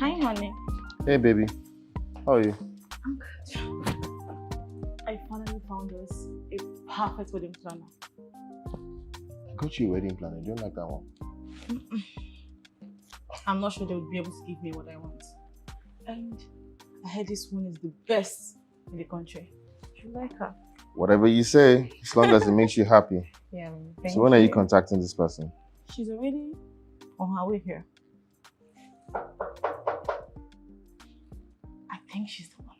Hi, honey. Hey, baby. How are you? I'm good. I finally found us a perfect wedding planner. Got you a wedding planner. You don't like that one? I'm not sure they would be able to give me what I want. And I heard this one is the best in the country. You like her? Whatever you say, as long as it makes you happy. Yeah, thank you. So when are you contacting this person? She's already on her way here. I think she's the one.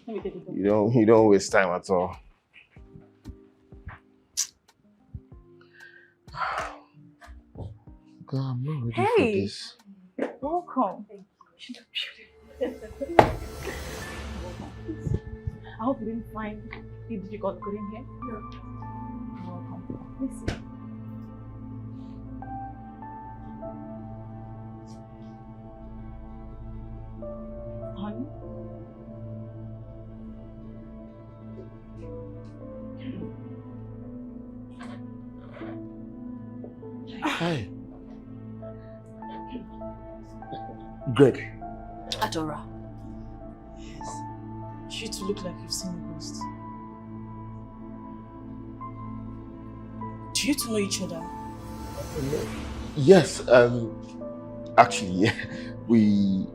Let me take it. You don't waste time at all. God, I'm not ready for this. Welcome. Thank you. She looks beautiful. I hope you didn't find it difficult getting here. No. Welcome. Please sit. Honey? Hi. Greg. Adora. Yes. You two look like you've seen a ghost. Do you two know each other? Yes, actually, we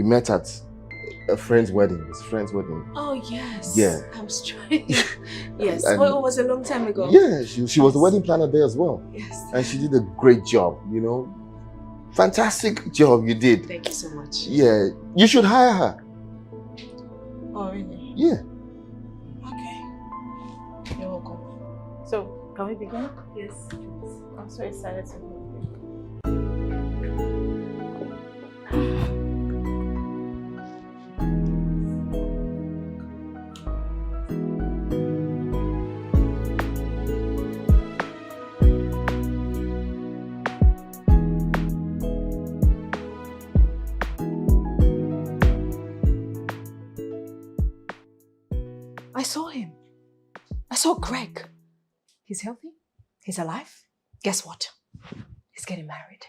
met at a friend's wedding. It's a friend's wedding. Oh, yes. Yeah. I'm trying. Yes. It was a long time ago. Yeah, she was the wedding planner there as well. Yes. And she did a great job, you know. Fantastic job you did. Thank you so much. Yeah, you should hire her. Oh, really? Yeah. Okay. You're welcome. So, can we begin? Yes. I'm so excited to meet you. I saw him. I saw Greg. He's healthy. He's alive. Guess what? He's getting married.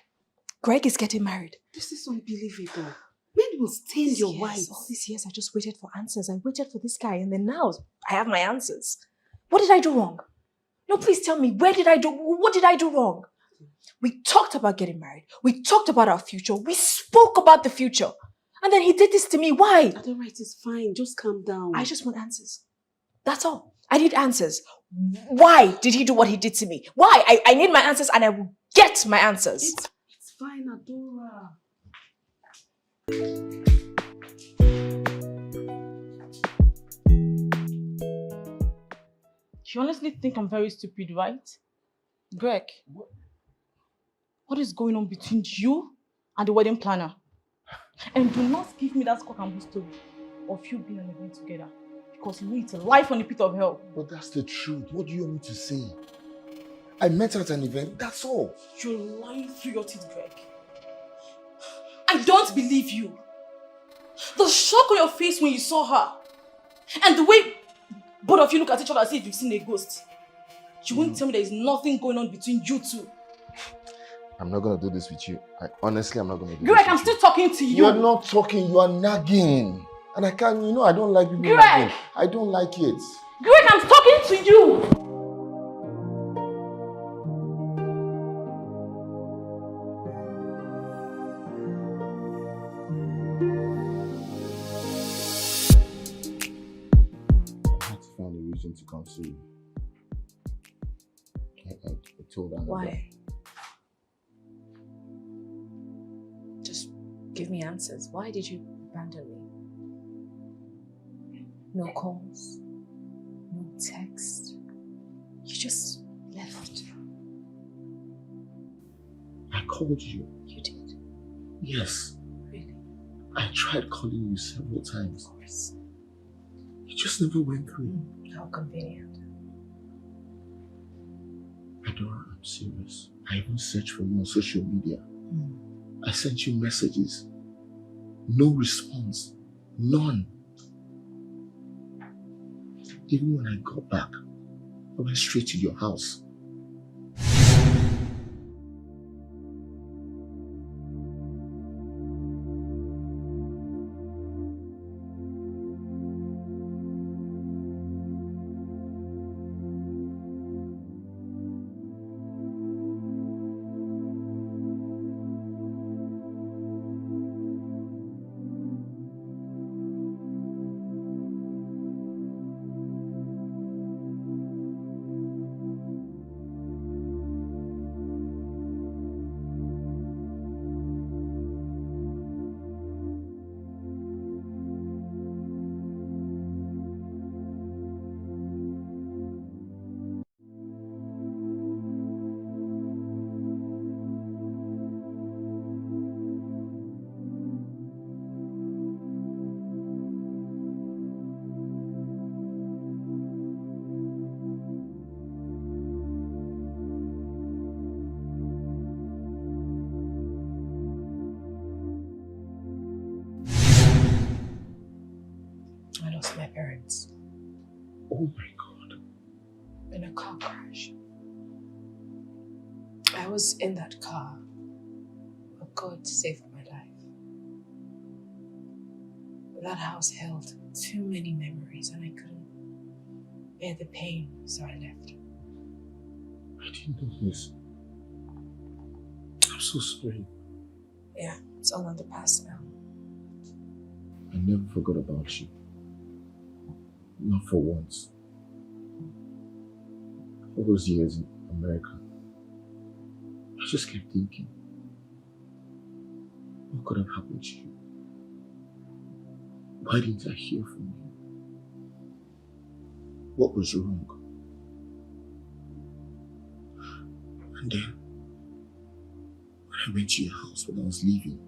Greg is getting married. This is unbelievable. Men will stand your wife. All these years I just waited for answers. I waited for this guy and then now I have my answers. What did I do wrong? No, please tell me, what did I do wrong? We talked about getting married. We talked about our future. We spoke about the future. And then he did this to me. Why? Adora, it is fine. Just calm down. I just want answers. That's all. I need answers. Why did he do what he did to me? Why? I need my answers and I will get my answers. It's fine, Adora. You honestly think I'm very stupid, right? Greg, what is going on between you and the wedding planner? And do not give me that cock and bull story of you being an event together. Because you know it's a life on the pit of hell. But that's the truth. What do you want me to say? I met her at an event, that's all. You're lying through your teeth, Greg. I don't believe you. The shock on your face when you saw her. And the way both of you look at each other as if you've seen a ghost. You won't tell me there is nothing going on between you two. I'm not going to do this with you. Honestly, I'm not going to do Greg, this I'm with still you. talking to you. You're not talking, you are nagging. And I can't, you know, I don't like people Greg! nagging. I don't like it. Greg, I'm talking to you! I had to find a reason to come see you. I told her. Why? Just give me answers. Why did you abandon me? No calls, no text. You just left. I called you. You did? Yes. Really? I tried calling you several times. Of course. You just never went through. How convenient. Adora, I'm serious. I even searched for you on social media. I sent you messages. No response. None. Even when I got back, I went straight to your house. Oh my God. In a car crash. I was in that car, but God saved my life. That house held too many memories and I couldn't bear the pain, so I left. I didn't know this. I'm so sorry. Yeah, it's all in the past now. I never forgot about you. Not for once. All those years in America, I just kept thinking, what could have happened to you? Why didn't I hear from you? What was wrong? And then, when I went to your house when I was leaving,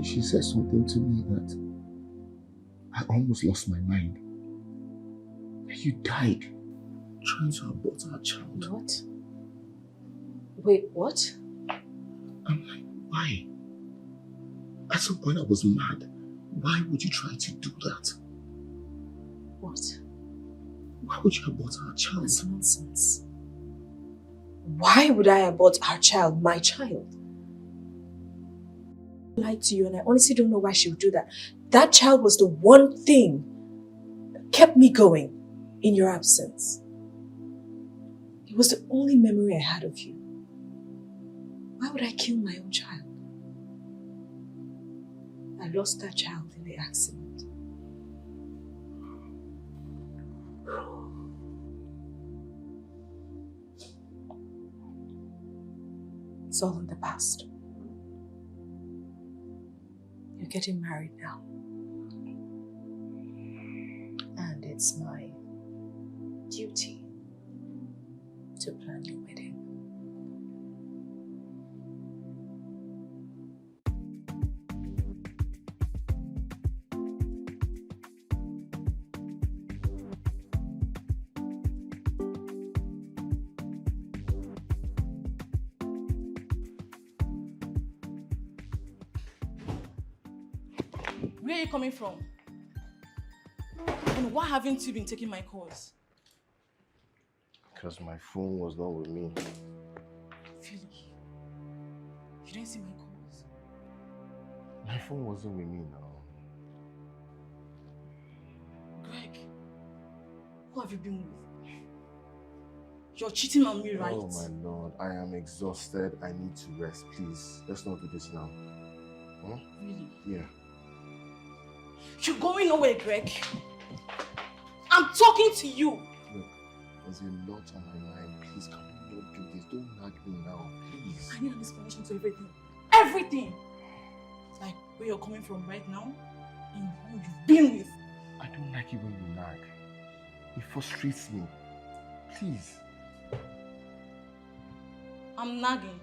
she said something to me that I almost lost my mind. You died trying to abort our child. What? Wait, what? I'm like, why? At some point I was mad. Why would you try to do that? What? Why would you abort our child? That's nonsense. Why would I abort our child, my child? I lied to you and I honestly don't know why she would do that. That child was the one thing that kept me going in your absence. It was the only memory I had of you. Why would I kill my own child? I lost that child in the accident. It's all in the past. You're getting married now. And it's my duty to plan your wedding. Where are you coming from? And why haven't you been taking my calls? Because my phone was not with me. Philly, you didn't see my calls? My phone wasn't with me now. Greg, who have you been with? You're cheating on me, right? Oh my Lord, I am exhausted. I need to rest. Please, let's not do this now. Huh? Really? Yeah. You're going nowhere, Greg. I'm talking to you. Look, there's a lot on my mind. Please, come on, don't do this. Don't nag me now, please. I need an explanation to everything. Everything! Like where you're coming from right now and who you've been with. I don't like it when you nag. It frustrates me. Please. I'm nagging.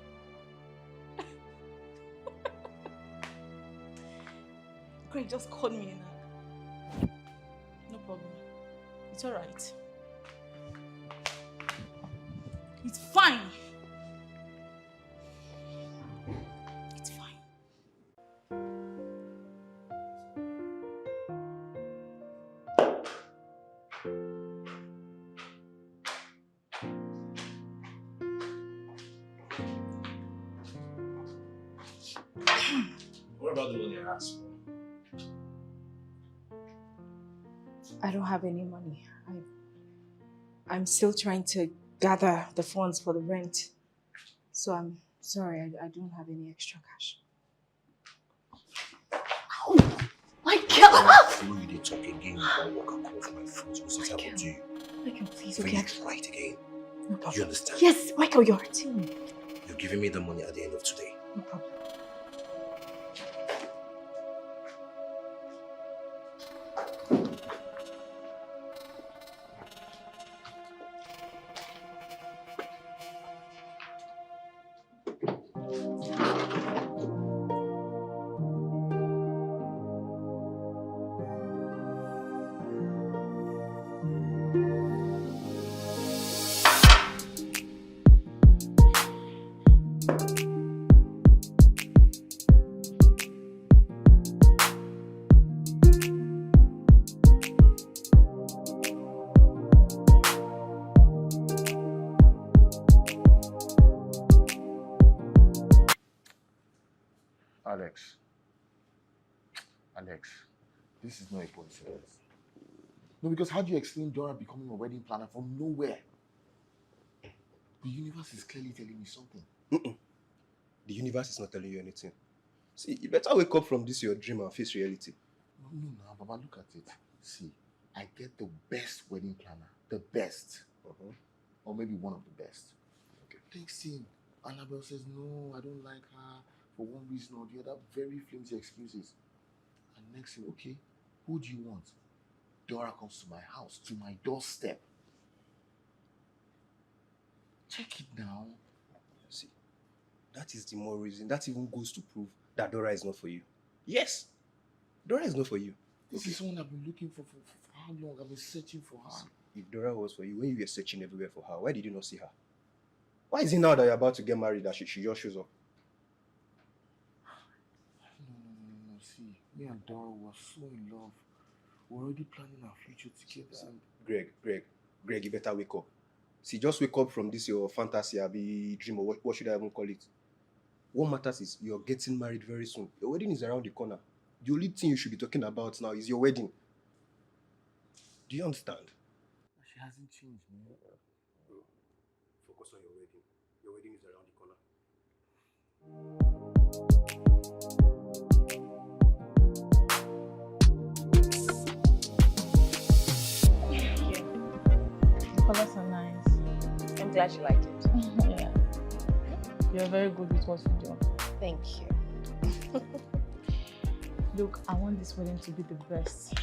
Greg just called me a nag. No problem. It's alright. It's fine. It's fine. What about the money I asked for? I don't have any money. I'm still trying to gather the funds for the rent. So I'm sorry, I don't have any extra cash. Oh, my God! I know you did talk again about what I call for my fruit. What's it happened to you? Michael, please, Will okay? you try it again? No Do problem. you understand? Yes, Michael, you're hurting me. You're giving me the money at the end of today. No problem. Alex. Alex, this is not a coincidence. No, because how do you explain Dora becoming a wedding planner from nowhere? The universe is clearly telling me something. The universe is not telling you anything. See, you better wake up from this your dream and face reality. No, Baba, look at it. See, I get the best wedding planner. The best. Or maybe one of the best. Okay. Next thing, Annabelle says, no, I don't like her for one reason or the other. Very flimsy excuses. And next thing, okay, who do you want? Dora comes to my house, to my doorstep. Check it now. See, that is the more reason. That even goes to prove that Dora is not for you. Yes, Dora is not for you. This is someone I've been looking for how long? I've been searching for her. See, if Dora was for you, when you were searching everywhere for her, why did you not see her? Why is it now that you're about to get married that she just shows up? No. See, me and Dora were so in love. We're already planning our future together. Greg, you better wake up. See, just wake up from this your fantasy, dream, or what should I even call it? What matters is you're getting married very soon. Your wedding is around the corner. The only thing you should be talking about now is your wedding. Do you understand? She hasn't changed, man. Focus on your wedding. Your wedding is around the corner. Colors are nice. I'm glad you like it. Yeah. You're very good with what you do. Thank you. Look, I want this wedding to be the best.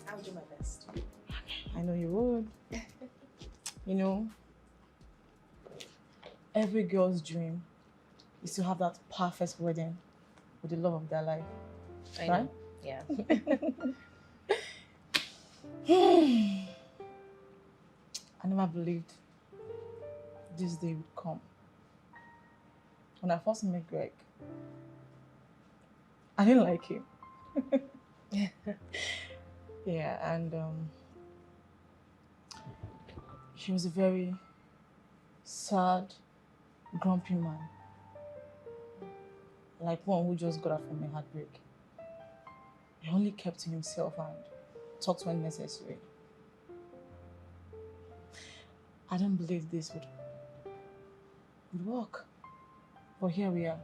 I'll do my best. I know you would. You know, every girl's dream is to have that perfect wedding with the love of their life. I right? know. Yeah. I never believed this day would come. When I first met Greg, I didn't like him. Yeah, and he was a very sad, grumpy man. Like one who just got out from a heartbreak. He only kept to himself and talked when necessary. I didn't believe this would work. But here we are,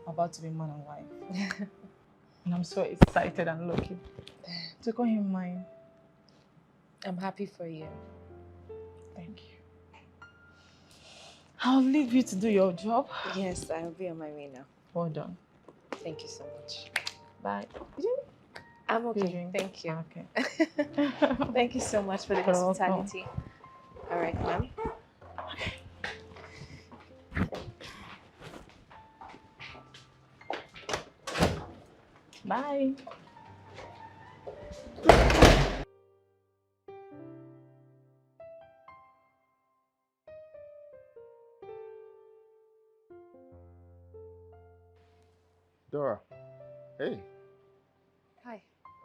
about to be man and wife. And I'm so excited and lucky to call him mine. I'm happy for you. Thank you. I'll leave you to do your job. Yes, I'll be on my way now. Well done. Thank you so much. Bye. I'm okay. Drink. Thank you. Okay. Thank you so much for the You're welcome. hospitality. All right, ma'am. Bye. Dora. Hey. Hi.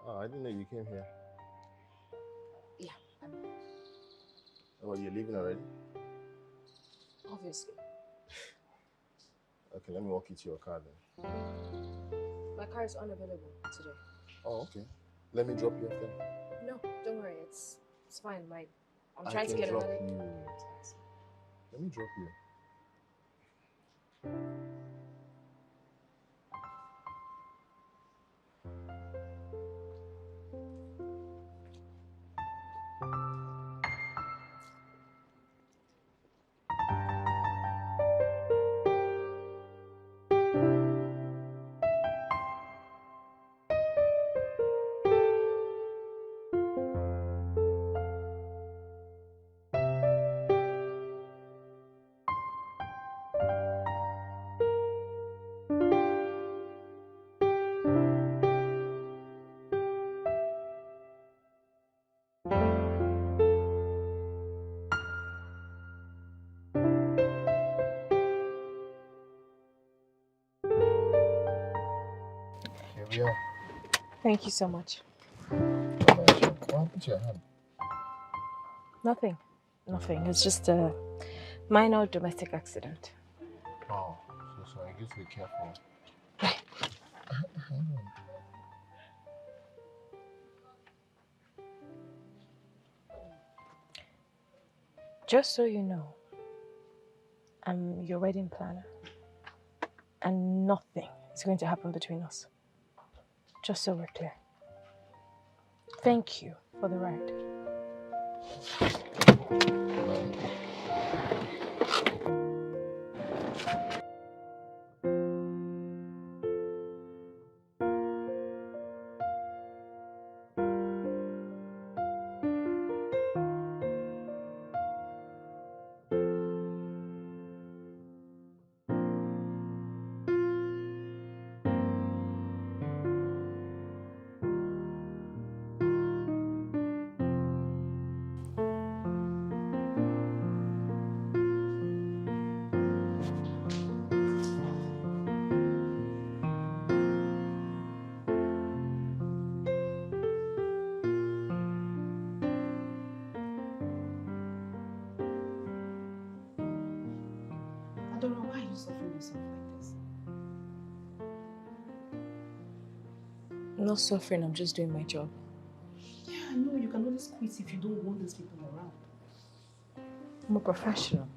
Oh, I didn't know you came here. Yeah, I'm Oh, you're leaving already? obviously. Okay, let me walk you to your car then. My car is unavailable today. Oh, okay. Let me drop you off then. No, don't worry. It's fine. I'm I trying to can get drop another. you. Let me drop you. Here we are. Thank you so much. What happened to your hand? Nothing. It's just a minor domestic accident. Oh, so so I guess be careful. Just so you know, I'm your wedding planner. And nothing is going to happen between us. Just so we're clear. Thank you for the ride. Adora, why are you suffering yourself like this? I'm not suffering, I'm just doing my job. Yeah, I know you can always quit if you don't want these people around. I'm a professional.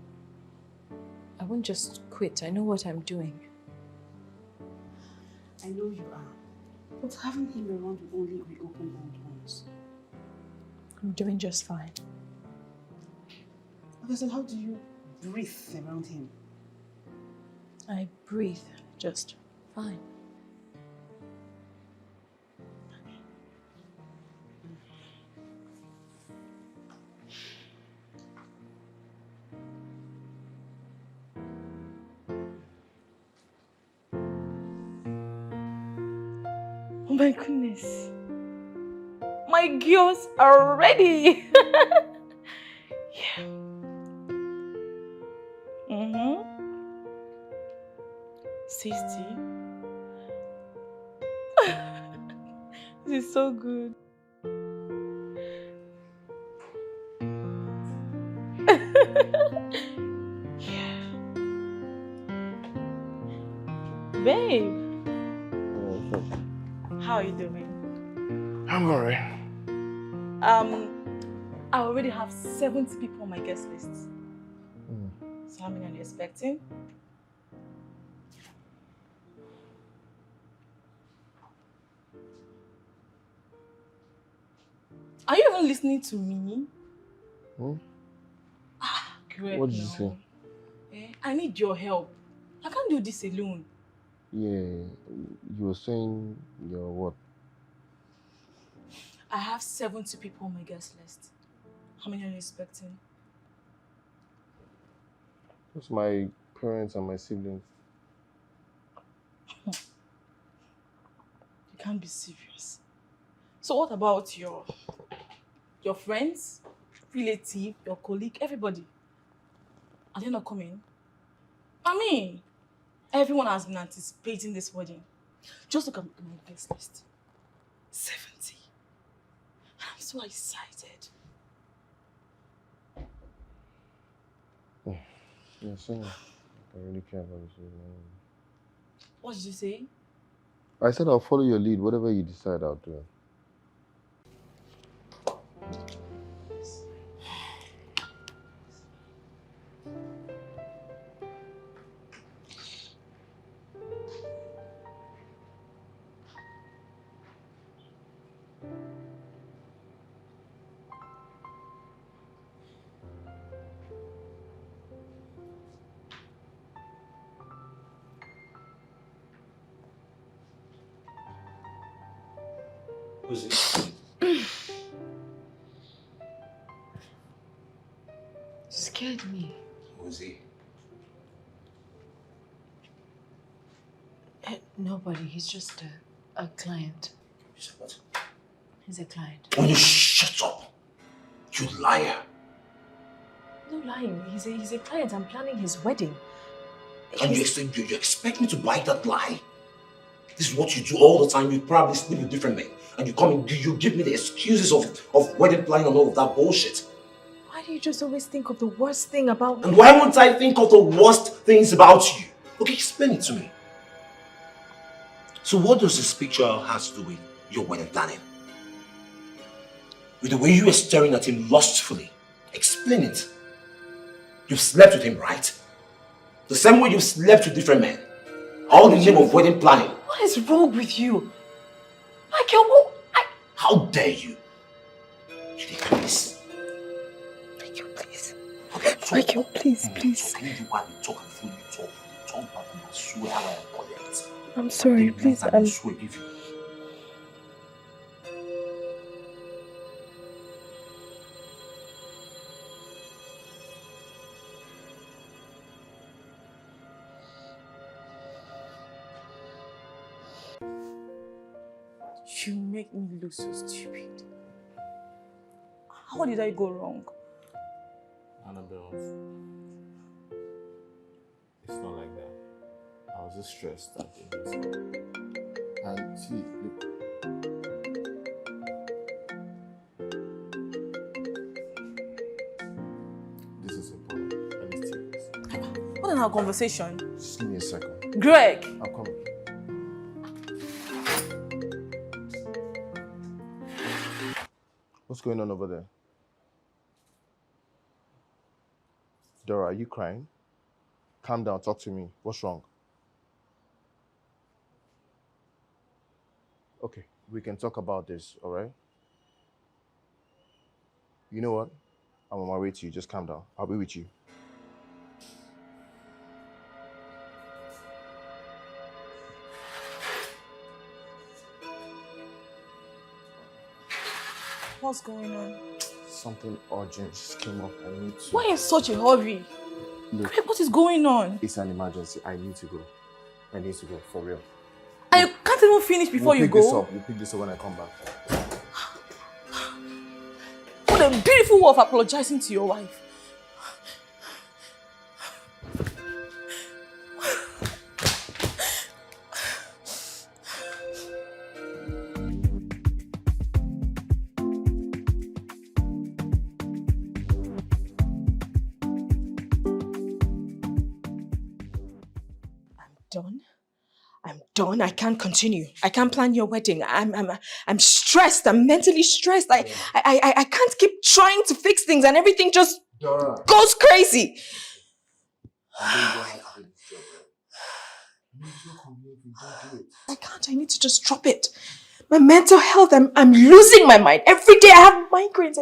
I won't just quit. I know what I'm doing. I know you are. But having him around will only reopen old wounds. I'm doing just fine. Okay, so how do you breathe around him? I breathe just fine. Oh my goodness. My girls are ready. Yeah. Tasty. This is so good. Yeah. Babe. How are you doing? I'm alright. I already have 70 people on my guest list. So how many are you expecting? Are you even listening to me? Great. What did you say? I need your help. I can't do this alone. Yeah, you were saying your what? I have 70 people on my guest list. How many are you expecting? Just my parents and my siblings. You can't be serious. So what about your friends, relative, your colleague, everybody? Are they not coming? I mean, everyone has been anticipating this wedding. Just look at my guest list. 70. I'm so excited. Yeah, same. I really care about this. What did you say? I said I'll follow your lead. Whatever you decide, I'll do it. Who's it? Scared me. Who's he? Nobody. He's just a client. You said what? He's a client. Oh, you shut up! You liar! No lying. He's a client. I'm planning his wedding. And you expect me to buy that lie? This is what you do all the time. You probably sleep with different men. And you come and you give me the excuses of wedding planning and all of that bullshit. Why do you just always think of the worst thing about me? And why won't I think of the worst things about you? Okay, explain it to me. So what does this picture have to do with your wedding planning? With the way you were staring at him lustfully. Explain it. You've slept with him, right? The same way you've slept with different men. All in the name of wedding planning. What is wrong with you? Michael, How dare you? Please. Michael, please. Okay, Michael, please. I need you while you talk and before you talk. You talk back and I swear I am correct. I'm sorry, please. I swear, give you. You make me look so stupid. How did I go wrong? Annabelle, it's not like that. I was just stressed at the meeting. And see, look. This is important. I need to take this. What in our conversation? Just give me a second. Greg! I'm coming. What's going on over there? Dora, are you crying? Calm down, talk to me. What's wrong? Okay, we can talk about this, all right? You know what? I'm on my way to you. Just calm down. I'll be with you. What's going on? Something urgent just came up. I need to. Why in such a hurry? Look, Greg, what is going on? it's an emergency. I need to go. I need to go, for real. And you can't even finish before you go? We'll pick this up when I come back. What a beautiful way of apologizing to your wife. I'm done. I can't continue. I can't plan your wedding. I'm stressed. I'm mentally stressed. I can't keep trying to fix things and everything just Dora. goes crazy. I can't. I need to just drop it. My mental health, I'm losing my mind. Every day I have migraines.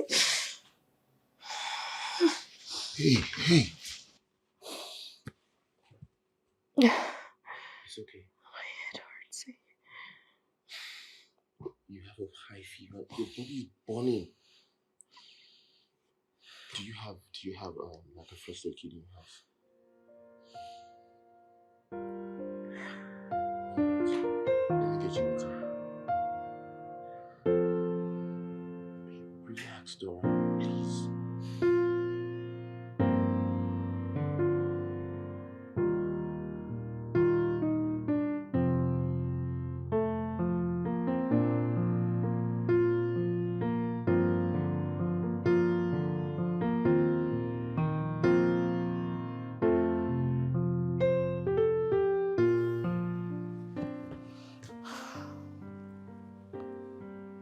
Hey. It's okay. My head hurts. You have a high fever. Your body is burning. Do you have like a first aid kit in your house? Let me get you water. Relax, Dora. Please.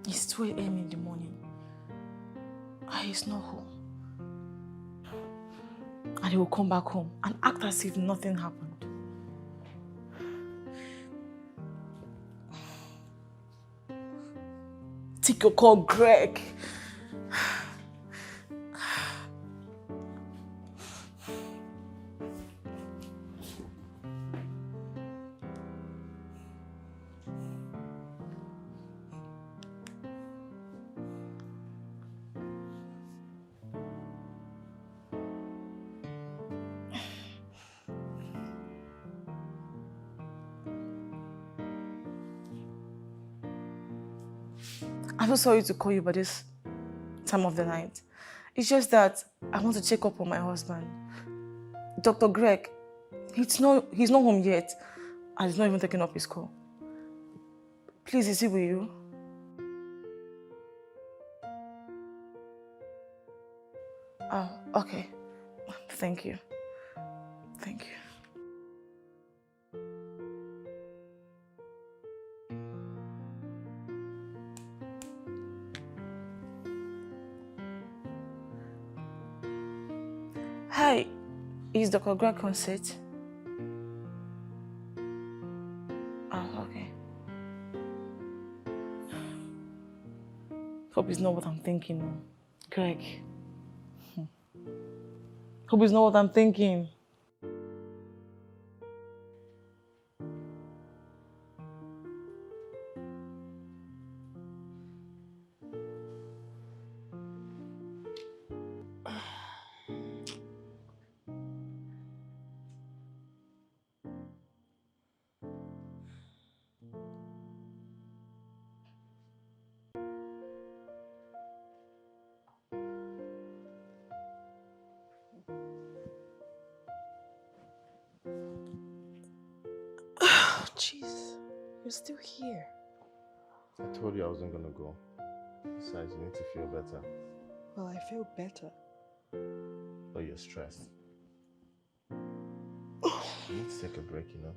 It's 2 a.m. in the morning. He's not home. And he will come back home and act as if nothing happened. Take your call, Greg. I'm so sorry to call you by this time of the night. It's just that I want to check up on my husband. Dr. Greg, he's not home yet and he's not even taking up his call. Please, is he with you? Oh, okay. Thank you. Thank you. Is Dr. Greg concert? Oh, okay. Hope it's not what I'm thinking. No. Greg. Hope it's not what I'm thinking. Jeez, you're still here. I told you I wasn't gonna go. Besides, you need to feel better. Well, I feel better. But you're stressed. You need to take a break, you know?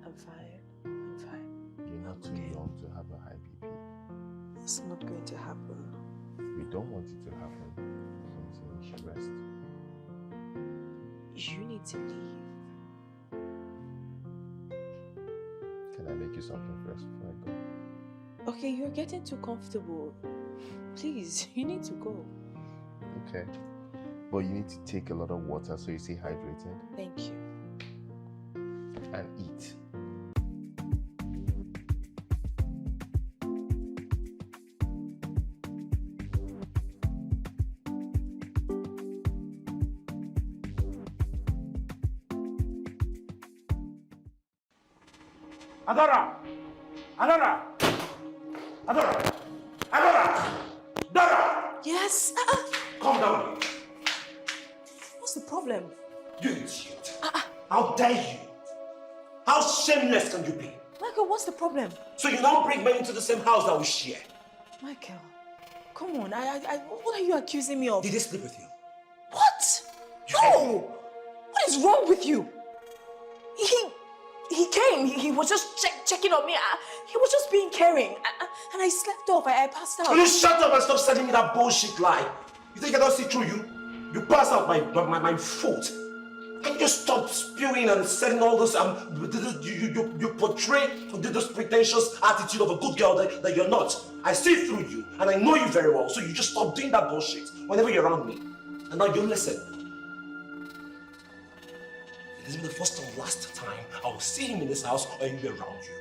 I'm fine. I'm fine. You're not too young to have a high BP. It's not going to happen. We don't want it to happen. So you should rest. You need to leave. Can I make you something first before I go? Okay, you're getting too comfortable. Please, you need to go. Okay. But you need to take a lot of water so you stay hydrated. Thank you. And eat. Adora! Adora! Adora! Adora! Dora! Yes? Calm down. What's the problem? You idiot. How dare you? How shameless can you be? Michael, what's the problem? So you now bring men into the same house that we share. Michael, come on. What are you accusing me of? Did he sleep with you? What? No! What is wrong with you? He came. He was just checking on me. He was just being caring. And I slept off. I passed out. Will you shut up and stop selling me that bullshit lie? You think I don't see through you? You passed out my fault. Can you just stop spewing and selling all this? You portray this pretentious attitude of a good girl that you're not. I see through you and I know you very well. So you just stop doing that bullshit whenever you're around me. And now you listen. This will be the first and last time I will see him in this house or he'll be around you.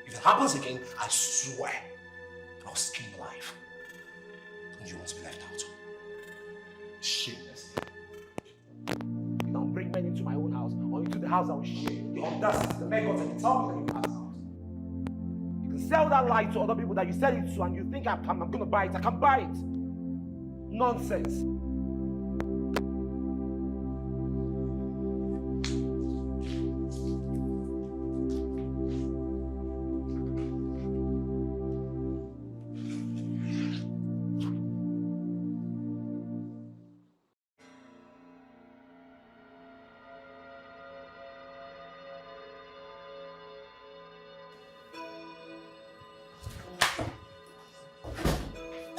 If it happens again, I swear I'll skin you alive. And you won't be left out. Shameless. You don't bring men into my own house or into the house I will share. The audacity, the maggots, and you tell me that you pass out. You can sell that lie to other people that you sell it to and you think I'm going to buy it. I can buy it. Nonsense.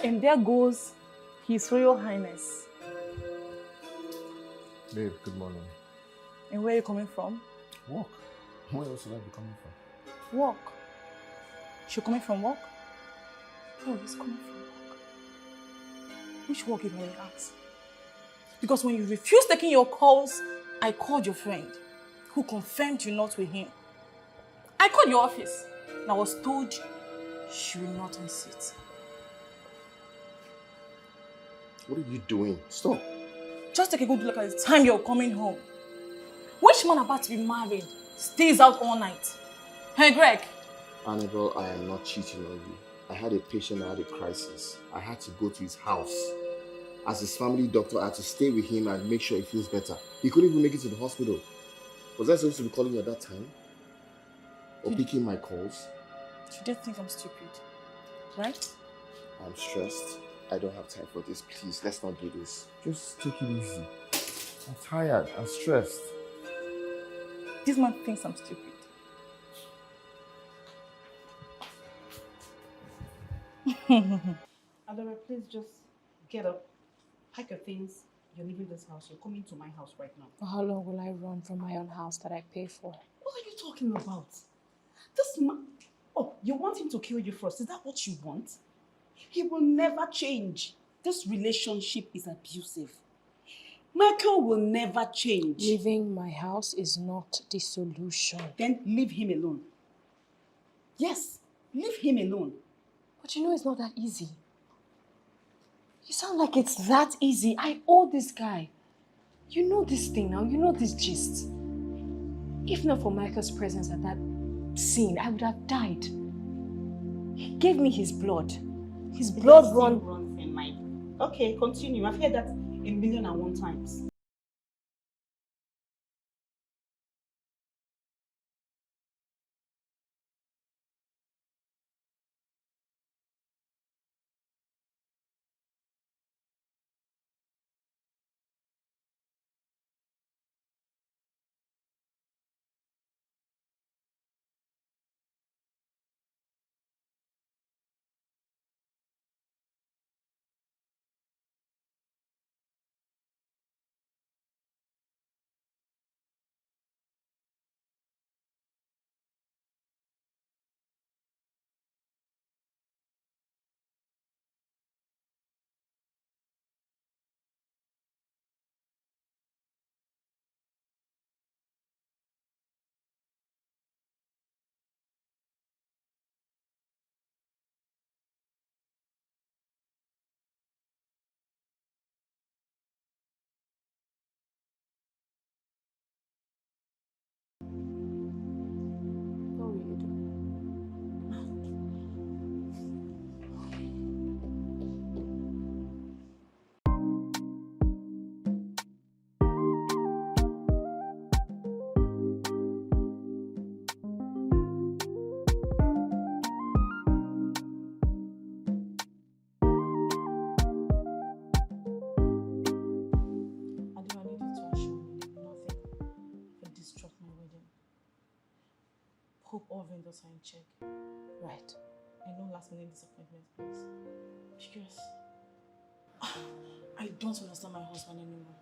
And there goes His Royal Highness. Babe, good morning. And where are you coming from? Walk. Where else would I be coming from? Work. You're coming from work? Oh, he's coming from work. Which work, if I may ask? Because when you refused taking your calls, I called your friend, who confirmed you're not with him. I called your office, and I was told you were not on seat. What are you doing? Stop. Just take a good look at the time you're coming home. Which man about to be married stays out all night? Hey, Greg. Annabelle, I am not cheating on you. I had a patient that had a crisis. I had to go to his house. As his family doctor, I had to stay with him and make sure he feels better. He couldn't even make it to the hospital. Was I supposed to be calling you at that time? Or picking my calls? You did think I'm stupid, right? I'm stressed. I don't have time for this. Please, let's not do this. Just take it easy. I'm tired. I'm stressed. This man thinks I'm stupid. Adora, please just get up, pack your things, You're leaving this house. You're coming to my house right now. For how long will I run from my own house that I pay for? What are you talking about? This man... Oh, you want him to kill you first? Is that what you want? He will never change. This relationship is abusive. Michael will never change. Leaving my house is not the solution. Then leave him alone. Yes, leave him alone. But you know it's not that easy. You sound like it's that easy. I owe this guy. You know this thing now. You know this gist. If not for Michael's presence at that scene, I would have died. He gave me his blood. His blood runs in my... Okay, continue. I've heard that 1,000,001 times. What will you do? I do. I need you to assure me that nothing will disrupt my wedding. Hope all vendors are in check. Right. And no last minute disappointment, please. Because I don't understand my husband anymore.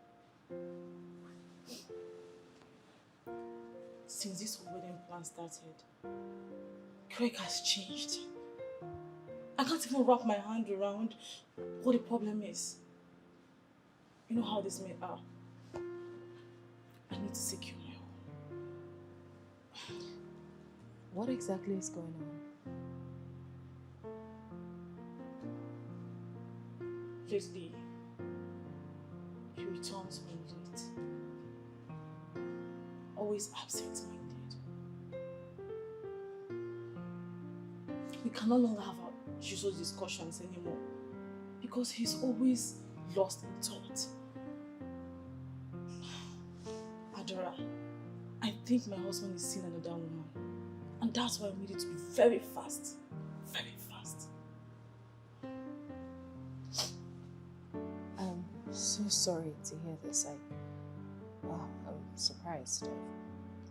Since this whole wedding plan started, Craig has changed. I can't even wrap my hand around what the problem is. You know how these men are. I need to secure my home. What exactly is going on? Lately, he returns home late. Always absent-minded. We can no longer have our usual discussions anymore because he's always lost in thought. Adora, I think my husband is seeing another woman, and that's why we need it to be very fast. Very fast. I'm so sorry to hear this. I'm surprised.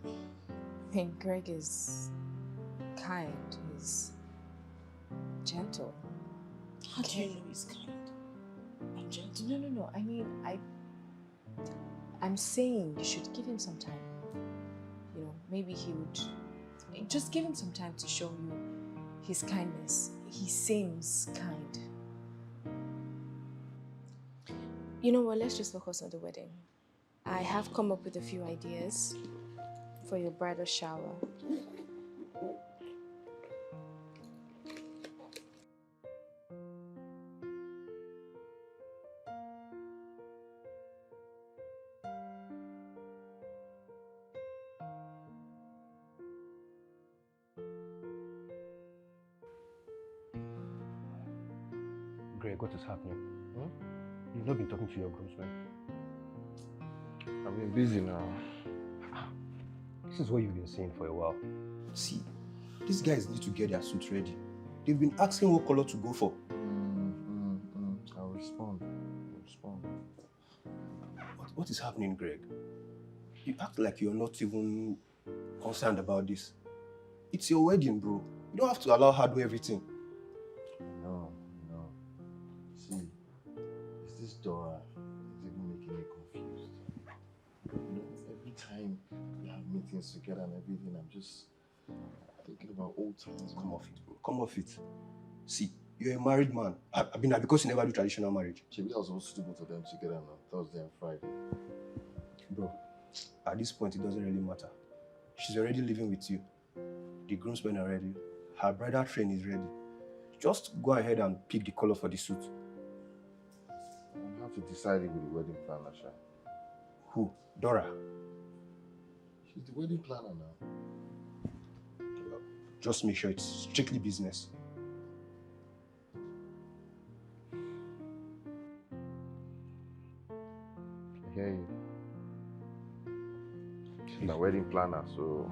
I mean, Greg is kind, he's gentle. How do you know he's kind and gentle? No. I mean, I'm saying you should give him some time. You know, maybe he would... Just give him some time to show you his kindness. He seems kind. You know what, let's just focus on the wedding. I have come up with a few ideas for your bridal shower. Greg, what is happening? You've not been talking to your groomsmen. I've been busy now. This is what you've been saying for a while. See, these guys need to get their suits ready. They've been asking what color to go for. I'll respond. What is happening, Greg? You act like you're not even concerned about this. It's your wedding, bro. You don't have to allow her to do everything. No. See, it's this Dora. It's even making things together and everything. I'm just thinking about old times. Come off it, bro. Come off it. See, you're a married man. I mean, because you never do traditional marriage. Maybe I was supposed to do both of them together on Thursday and Friday. Bro, at this point, it doesn't really matter. She's already living with you. The groomsmen are ready. Her bridal train is ready. Just go ahead and pick the color for the suit. I have to decide it with the wedding planner, Sha. Who? Dora? She's the wedding planner now. Just make sure it's strictly business. I hear you. She's my wedding planner, so...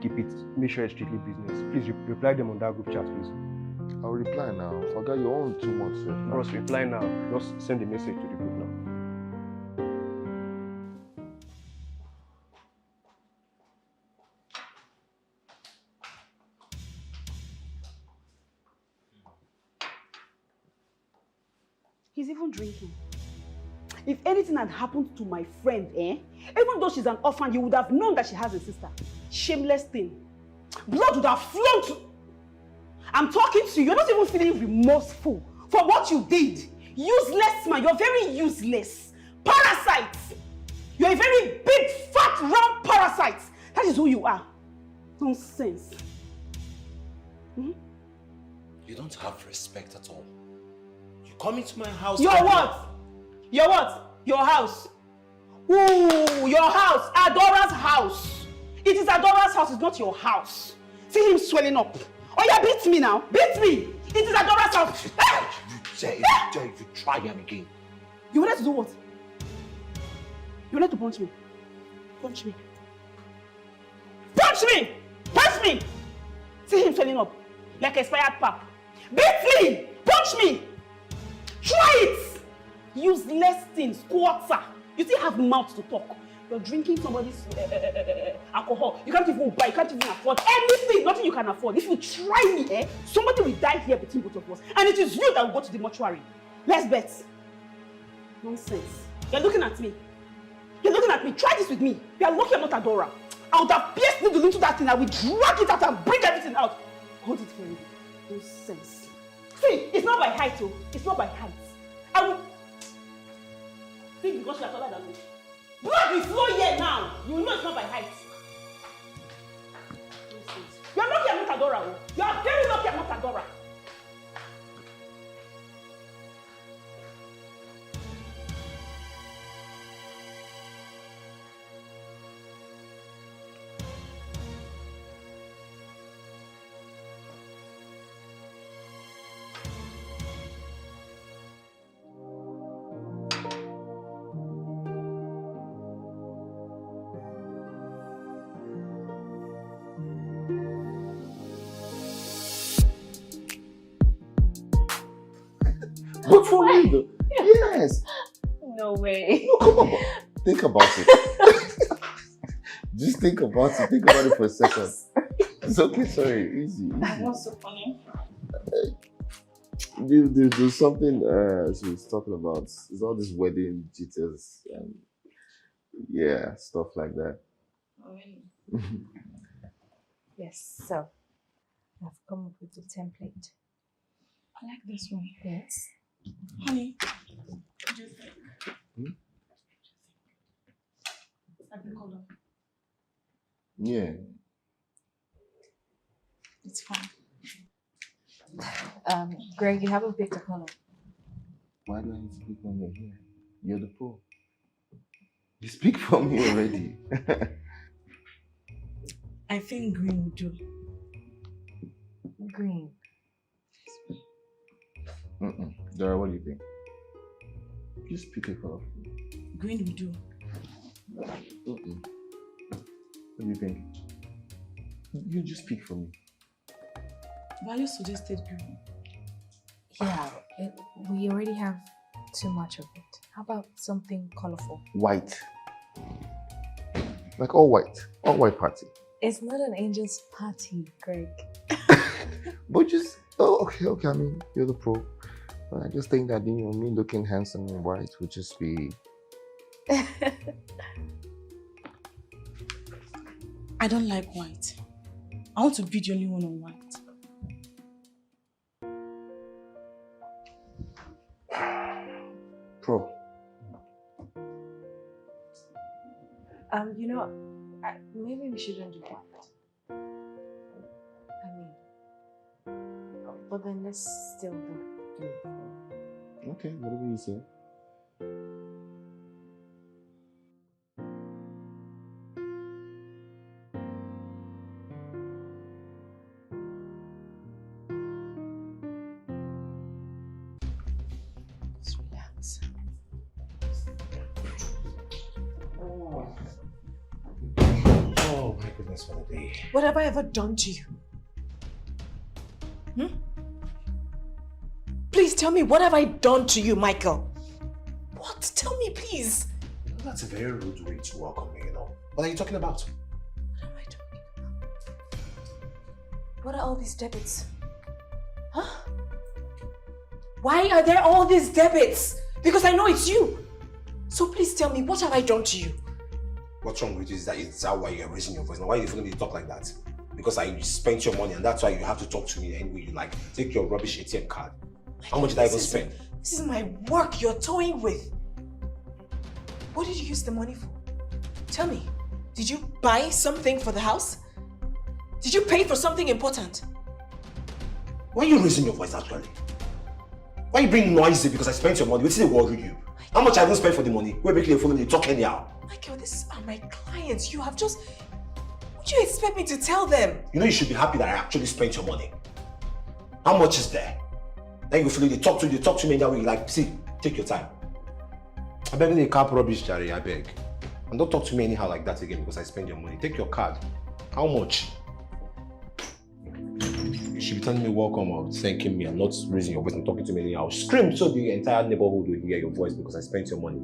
Keep it, make sure it's strictly business. Please reply them on that group chat, please. I'll reply now. Forget you own 2 months. Bros, reply now. Just send a message to the group now. He's even drinking. If anything had happened to my friend, even though she's an orphan, you would have known that she has a sister. Shameless thing. Blood would have flown to... I'm talking to you. You're not even feeling remorseful for what you did. Useless man. You're very useless. Parasite. You're a very big, fat, round parasite. That is who you are. Nonsense. You don't have respect at all. You come into my house... Your what? Your what? Your house. Ooh, your house. Adora's house. It is Adora's house. It's not your house. See him swelling up. Oh yeah, beat me now. Beat me. It is Adora's house. If you try him again. You wanted to do what? You wanted to punch me. Punch me. Punch me! Punch me! See him swelling up like expired pap. Beat me! Punch me! Try it! Useless thing, squatter. You still have mouth to talk. You're drinking somebody's alcohol. You can't even buy, you can't even afford anything, nothing you can afford. If you try me, somebody will die here between both of us. And it is you that will go to the mortuary. Let's bet. Nonsense. You're looking at me. You're looking at me. Try this with me. You are lucky I'm not Adora. I would have pierced needle into that thing. I will drag it out and bring everything out. Hold it for me. Nonsense. See, it's not by height, oh. It's not by height. I will... See, because you are taller than me. Blood will flow here now. You will know it's not by height. You are lucky I'm not Adora. Oh. You are very lucky I'm not Adora. But for me though, yes. No way. No, come on. Think about it. Just think about it. Think about it for a second. It's okay, sorry. Easy. What's so funny? There's something she was talking about. It's all this wedding jitters and yeah, stuff like that. Oh, really? Yes, so I've come up with the template. I like this one. Yes. Honey, what do you think? Like the color. Yeah. It's fine. Greg, you haven't picked a color. Why do I need to speak when you're here? You're the pro. You speak for me already. I think green would do. Green. Dora, what do you think? Just pick a color. Green would do. What do you think? You just pick for me. Why you suggested green? Yeah, we already have too much of it. How about something colorful? White. Like all white. All white party. It's not an angel's party, Greg. But just, okay, I mean, you're the pro. But I just think that, you know, me looking handsome in white would just be... I don't like white. I want to be the only one on white. Pro. You know, maybe we shouldn't do that. But then let's still do it. Okay, whatever you say. Just relax. Oh my goodness, what a day. What have I ever done to you? Please tell me, what have I done to you, Michael? What? Tell me, please. That's a very rude way to welcome me, you know. What are you talking about? What am I talking about? What are all these debits? Huh? Why are there all these debits? Because I know it's you. So please tell me, what have I done to you? What's wrong with you? Is that why you're raising your voice? Now, why are you feeling me talk like that? Because I spent your money and that's why you have to talk to me any way you like. Take your rubbish ATM card. How much did I even spend? This is my work you're toying with. What did you use the money for? Tell me, did you buy something for the house? Did you pay for something important? Why are you raising your voice actually? Why are you being noisy because I spent your money? What did they worry you? How much I even spent for the money? Where make you phone and talk anyhow? Michael, these are my clients. You have just... What do you expect me to tell them? You know you should be happy that I actually spent your money. How much is there? Then you feel they talk to me in that way. Like, see, take your time. I beg you, cap rubbish, Jerry, I beg. And don't talk to me anyhow like that again because I spend your money. Take your card. How much? You should be telling me welcome or thanking me and not raising your voice and talking to me anyhow. Scream so the entire neighborhood will hear your voice because I spent your money.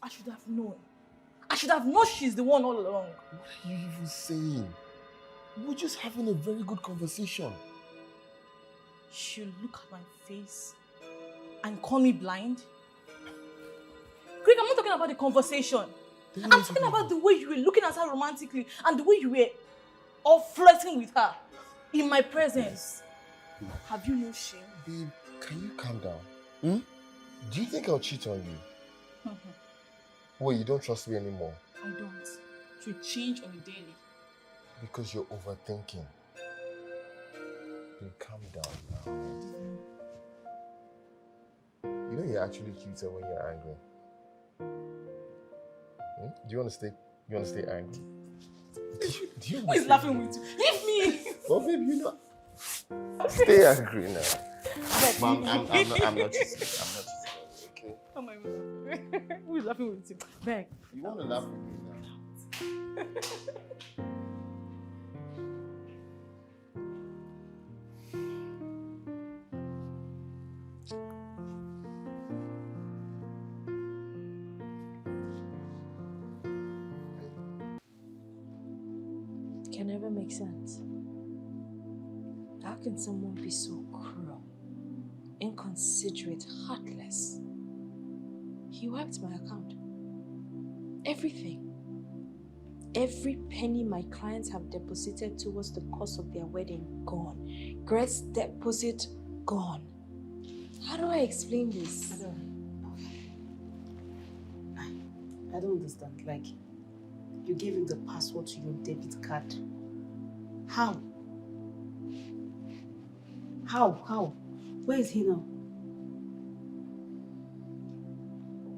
I should have known. I should have known she's the one all along. What are you even saying? We're just having a very good conversation. She'll look at my face and call me blind. Greg, I'm not talking about the conversation. I'm talking about the way you were looking at her romantically and the way you were all flirting with her in my presence. Have you no shame? Babe, can you calm down? Do you think I'll cheat on you? Wait, you don't trust me anymore? I don't. To change on a daily. Because you're overthinking. Babe, calm down now. You know you're actually cuter when you're angry. Do you want to stay angry? Who is laughing with you? Leave me! Oh, babe, you know. Stay angry now. Mom, I'm not cheating. Okay? Oh my God. Who is laughing with you? Beg. You want to laugh with me now? Can never make sense. How can someone be so cruel, inconsiderate, heartless? He wiped my account. Everything. Every penny my clients have deposited towards the cost of their wedding, gone. Gret's deposit, gone. How do I explain this? I don't understand. Like, you gave him the password to your debit card. How? How? Where is he now?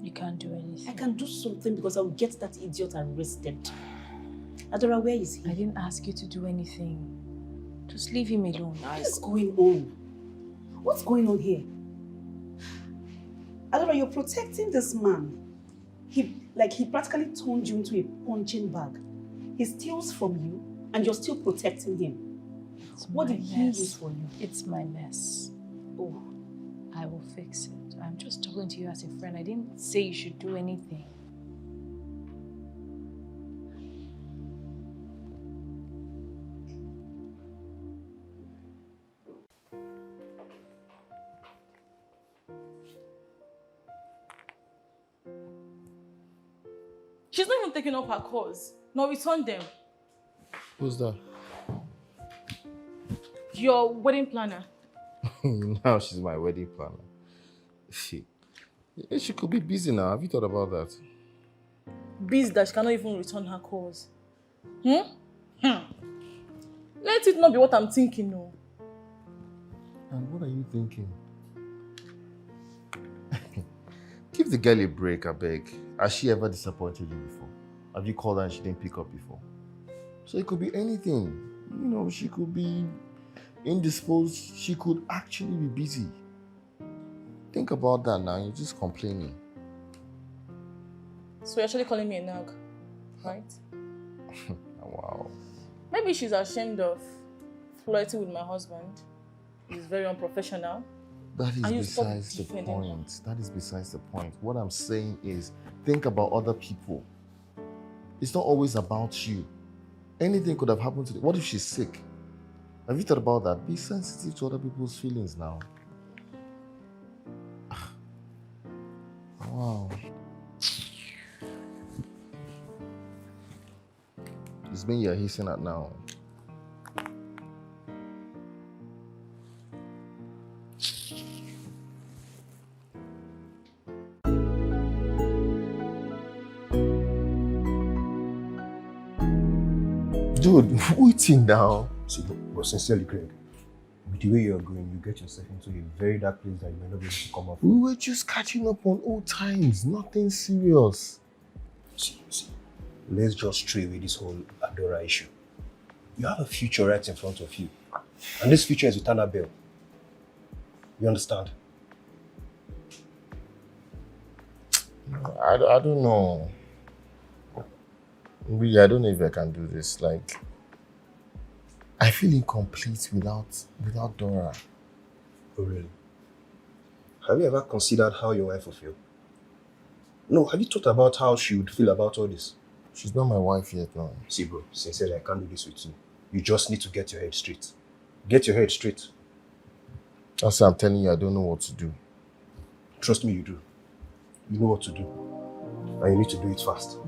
You can't do anything. I can do something because I'll get that idiot arrested. Adora, where is he? I didn't ask you to do anything. Just leave him alone. What is going on? What's going on here? Adora, you're protecting this man. He practically turned you into a punching bag. He steals from you and you're still protecting him. What did he use for you? It's my mess. Oh, I will fix it. I'm just talking to you as a friend. I didn't say you should do anything. she's not even taking up her calls. No, return them. Who's that? Your wedding planner. Now she's my wedding planner. She could be busy now. Have you thought about that? Busy that she cannot even return her calls. Let it not be what I'm thinking, no. And what are you thinking? Give the girl a break, I beg. Has she ever disappointed you before? Have you called her and she didn't pick up before? So it could be anything. You know, she could be indisposed. She could actually be busy. Think about that now. You're just complaining. So you're actually calling me a nag, right? Wow. Maybe she's ashamed of flirting with my husband. He's very unprofessional. That is And you stop besides the defending point. That is besides the point. What I'm saying is, think about other people. It's not always about you. Anything could have happened to you. What if she's sick? Have you thought about that? Be sensitive to other people's feelings now. Wow. It's me you're hissing at now. Dude, waiting now. See, but sincerely, Greg, with the way you're going, you get yourself into a very dark place that you may not be able to come up We from. were just catching up on old times. Nothing serious. See, let's just stray away this whole Adora issue. You have a future right in front of you. And this future is with Annabelle. You understand? I don't know. Really, I don't know if I can do this. Like, I feel incomplete without Dora. Oh, really? Have you ever considered how your wife will feel? No, have you thought about how she would feel about all this? She's not my wife yet, no. See, bro, sincerely, I can't do this with you. You just need to get your head straight. Get your head straight. That's why I'm telling you, I don't know what to do. Trust me, you do. You know what to do. And you need to do it fast.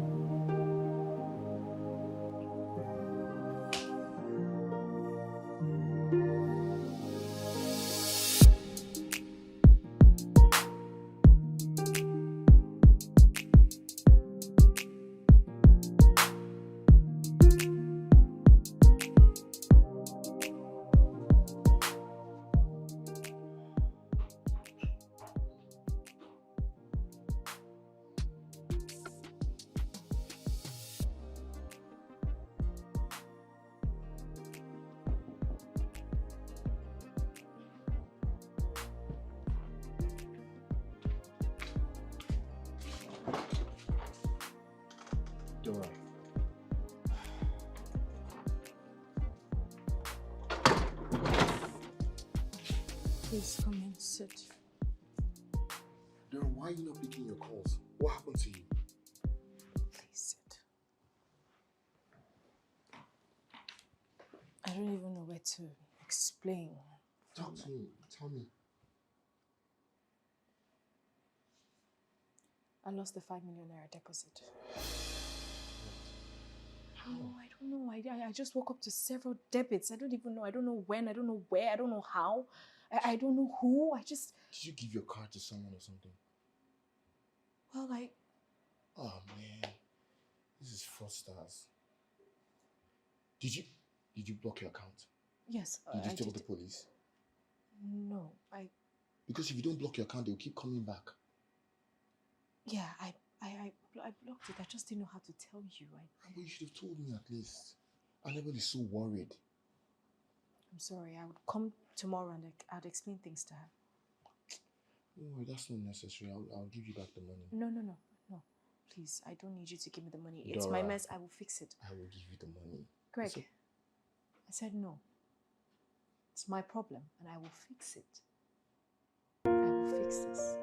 Dora. Please come and sit. Dora, why are you not picking your calls? What happened to you? Please sit. I don't even know where to explain. Talk to me. Tell me. I lost the 5 million naira deposit. How? No, I don't know. I just woke up to several debits. I don't even know. I don't know when. I don't know where. I don't know how. I don't know who. Did you give your card to someone or something? Well, Oh man, this is fraudsters. Did you block your account? yes. Did you I tell did. the police? No, Because if you don't block your account, they'll keep coming back. yeah, I blocked it. I just didn't know how to tell you. But you should have told me at least. Annabelle is so worried. I'm sorry. I would come tomorrow and I'd explain things to her. No, that's not necessary. I'll give you back the money. No. Please, I don't need you to give me the money. It's my Dora. mess. I will fix it. I will give you the money. Greg, It's I said no. It's my problem and I will fix it. I will fix this.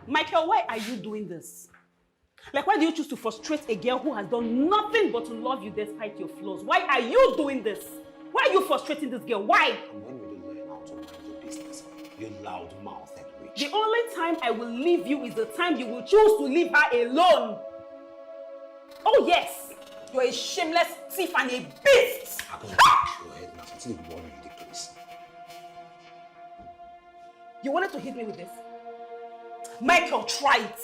Michael, why are you doing this? Like, why do you choose to frustrate a girl who has done nothing but to love you despite your flaws? Why are you doing this? Why are you frustrating this girl? Why? And when will you learn how to mind your business? You loud-mouthed witch. The only time I will leave you is the time you will choose to leave her alone. Oh yes, you're a shameless thief and a beast. I can't touch your head now. I think you're ridiculous. You wanted to hit me with this? Michael, try it.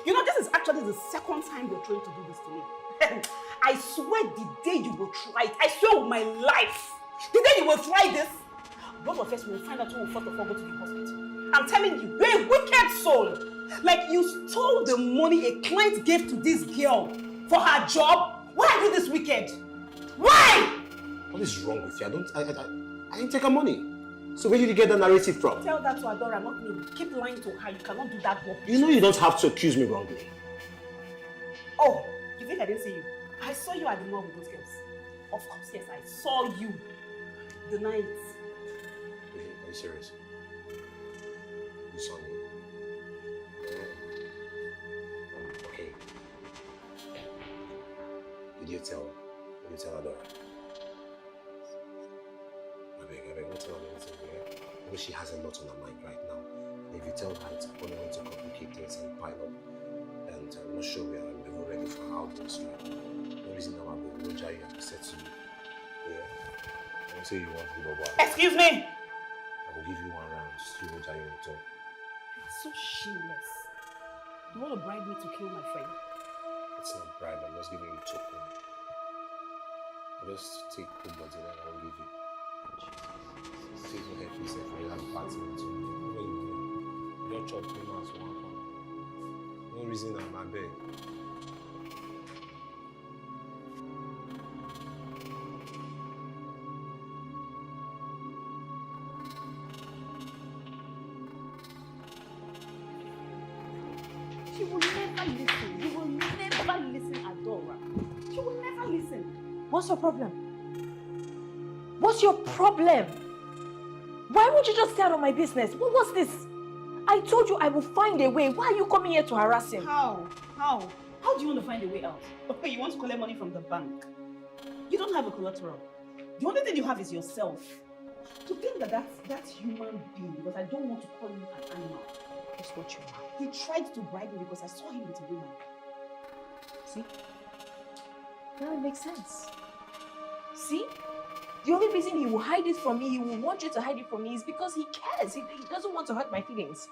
You know, this is actually the second time you're trying to do this to me. I swear the day you will try it, I swear with my life, the day you will try this, both of us will find out who will first of all go to the hospital. I'm telling you, you're a wicked soul. Like, you stole the money a client gave to this girl for her job. Why are you this wicked? Why? What is wrong with you? I didn't take her money. So where did you get the narrative from? Tell that to Adora, not me. Keep lying to her. You cannot do that work. You know you don't have to accuse me wrongly. Oh, you think I didn't see you? I saw you at the mall with those girls. Of course, yes, I saw you. The night. Wait, are you serious? You saw me? Okay. Did you tell Adora? I beg, don't tell her anything, yeah? Because she has a lot on her mind right now. And if you tell her, it's only going to complicate things and pile up. And I'm not sure we are ever ready for her outcomes, right? No reason now I'm going to you and said to you, yeah? I don't say you want to go back. Excuse me! I will give you one round, just to Roja you return. You're so shameless. You want to bribe me to kill my friend? It's not bribe, I'm just giving you token. I'll just take good body and I will give you. Please don't help yourself when you have a party with you. You don't chop 3 months for 1 pound. No reason I'm my bed. She will never listen. You will never listen, Adora. She will never listen. What's your problem? What's your problem? Why won't you just stay out of my business? What was this? I told you I will find a way. Why are you coming here to harass him? How? How? How do you want to find a way out? Okay, you want to collect money from the bank. You don't have a collateral. The only thing you have is yourself. To think that that's human being, because I don't want to call you an animal. That's what you are. He tried to bribe me because I saw him with a woman. See? Now it makes sense. See? The only reason he will hide it from me, he will want you to hide it from me, is because he cares. He doesn't want to hurt my feelings.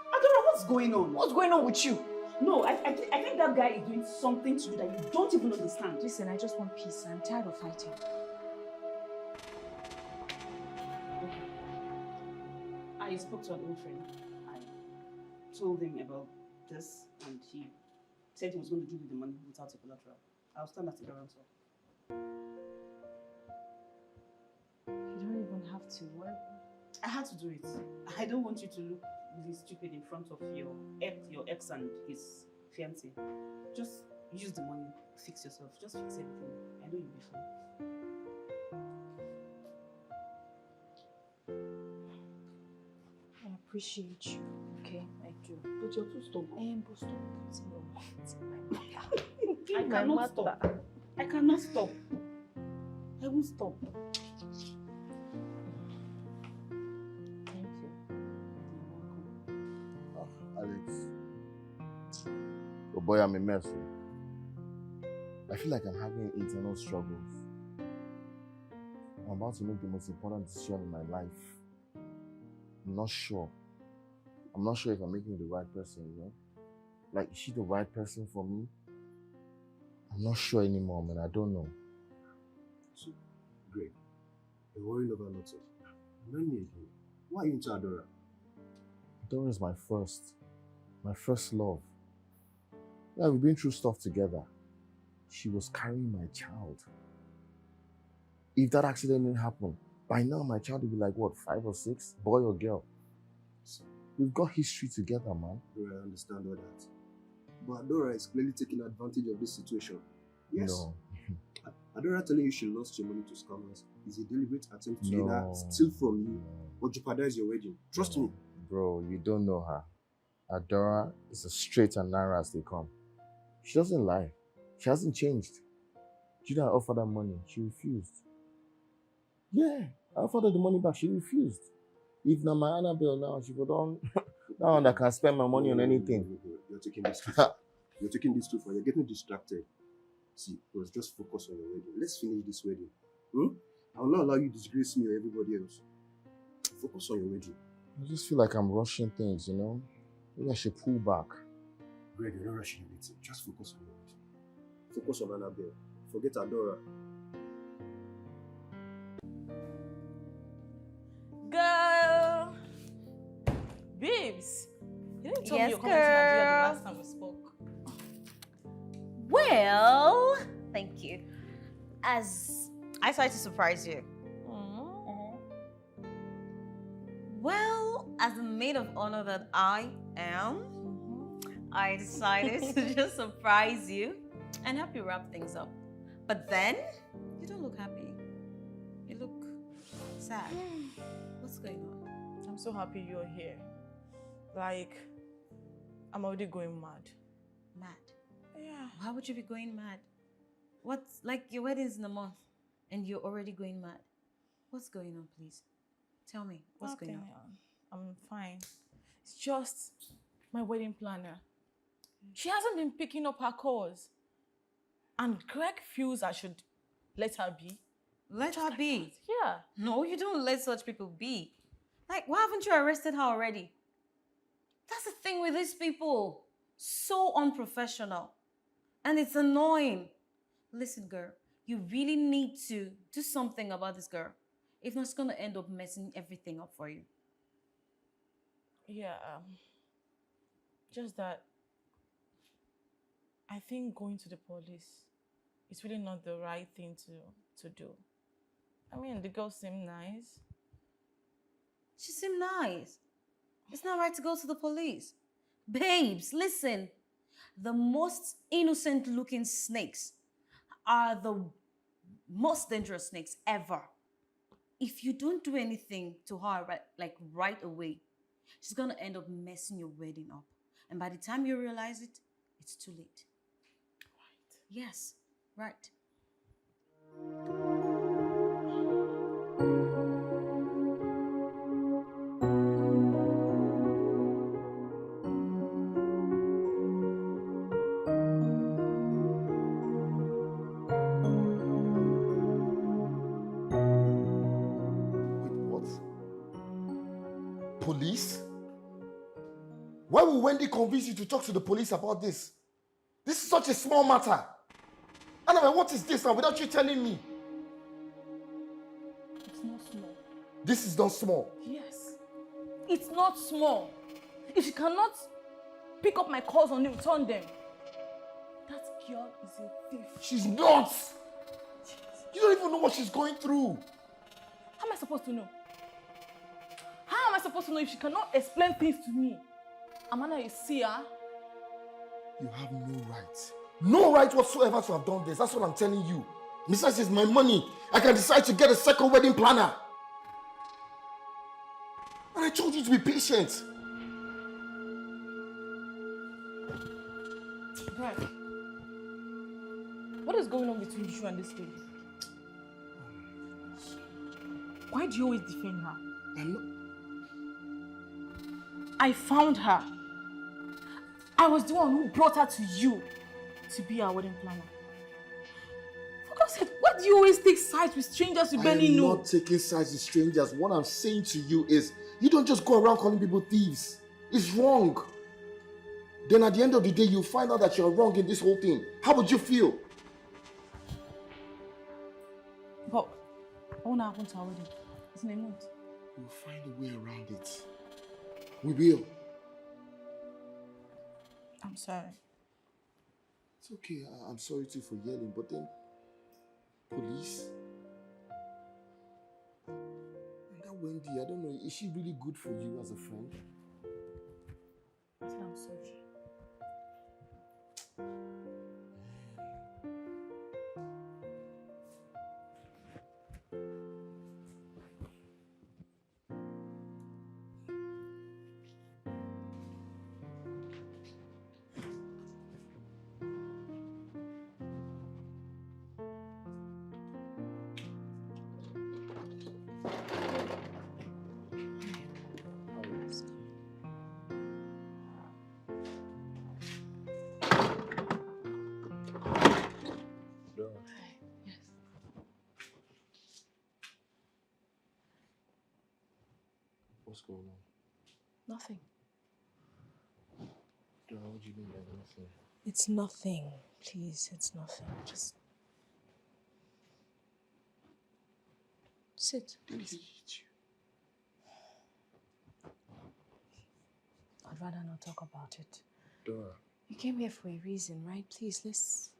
I don't know what's going on. What's going on with you? No, I think that guy is doing something to you that you don't even understand. Listen, I just want peace. I'm tired of fighting. I spoke to an old friend. I told him about this and he said he was going to give you the money without a collateral. I'll stand as a guarantor. You don't even have to work. I had to do it. I don't want you to look really stupid in front of your ex and his fiancé. Just use the money, fix yourself. Just fix everything. I know you'll be fine. I appreciate you, okay? I do. But you're too stubborn. But stop putting your mouth in my mouth. I cannot stop. I cannot stop. I won't stop. Thank you. Oh, Alex. Oh boy, I'm a mess. I feel like I'm having internal struggles. I'm about to make the most important decision in my life. I'm not sure. I'm not sure if I'm making the right person, you know? Like, is she the right person for me? I'm not sure anymore, man. I don't know. So, Greg, you're worrying over nothing. Remind me again. Why are you into Adora? Adora is my first love. Yeah, we've been through stuff together. She was carrying my child. If that accident didn't happen, by now my child would be like, what, 5 or 6? Boy or girl? We've got history together, man. Bro, I understand all that. But Adora is clearly taking advantage of this situation. Yes. No. Adora telling you she lost your money to scammers is a deliberate attempt to No. either steal from you or jeopardize your wedding. Trust me. Bro, you don't know her. Adora is as straight and narrow as they come. She doesn't lie. She hasn't changed. Judah offered her money. She refused. Yeah, I offered her the money back. She refused. If not my Annabelle now, she would on that one that can spend my money on anything. You're taking this too far. You're taking this too far. You're getting distracted. See, let's just focus on your wedding. Let's finish this wedding. I will not allow you to disgrace me or everybody else. Focus on your wedding. I just feel like I'm rushing things, you know? Maybe I should pull back. Greg, you're not rushing anything. Just focus on your wedding. Focus on Annabelle. Forget Adora. Girl! Babes! You didn't tell me Yes, you're coming to Nigeria the girl. last time we spoke. Well, thank you. As I tried to surprise you. Well, as the maid of honor that I am, I decided to just surprise you and help you wrap things up. But then, you don't look happy. You look sad. What's going on? I'm so happy you're here. Like, I'm already going mad. Mad? Yeah. Why would you be going mad? What's, like, your wedding's in a month and you're already going mad. What's going on, please? Tell me, what's going on? I'm fine. It's just my wedding planner. She hasn't been picking up her calls. And Greg feels I should let her be. Let her be. Yeah. No, you don't let such people be. Like, why haven't you arrested her already? That's the thing with these people. So unprofessional. And it's annoying. Listen, girl, you really need to do something about this girl. If not, it's going to end up messing everything up for you. Yeah. Just that I think going to the police is really not the right thing to do. I mean, the girl seemed nice. She seemed nice. It's not right to go to the police. Babes, listen. The most innocent looking snakes are the most dangerous snakes ever. If you don't do anything to her right away, she's gonna end up messing your wedding up. And by the time you realize it, it's too late. Right. Yes, right. Police? Why will Wendy convince you to talk to the police about this? This is such a small matter. Annabelle, what is this now without you telling me? It's not small. This is not small. Yes. It's not small. If she cannot pick up my calls and return them, that girl is a thief. She's not. You don't even know what she's going through. How am I supposed to know? How am I supposed to know if she cannot explain things to me? Amanda, you see her? You have no right. No right whatsoever to have done this. That's what I'm telling you. Besides, it's my money. I can decide to get a second wedding planner. And I told you to be patient. Right. What is going on between you and this lady? Why do you always defend her? I'm not... I found her. I was the one who brought her to you to be our wedding planner. For God's sake, why do you always take sides with strangers you barely know? I'm not taking sides with strangers. What I'm saying to you is, you don't just go around calling people thieves. It's wrong. Then at the end of the day, you find out that you're wrong in this whole thing. How would you feel? But what will happen to our wedding? It's in a month. We'll find a way around it. We will. I'm sorry. It's okay. I'm sorry too for yelling, but then police? Wendy, I don't know. Is she really good for you as a friend? I'm sorry. What's going on? Nothing. Dora, what do you mean by nothing? It's nothing. Please, it's nothing. Just sit. Did he hit you? I'd rather not talk about it. Dora. You came here for a reason, right? Please, let's...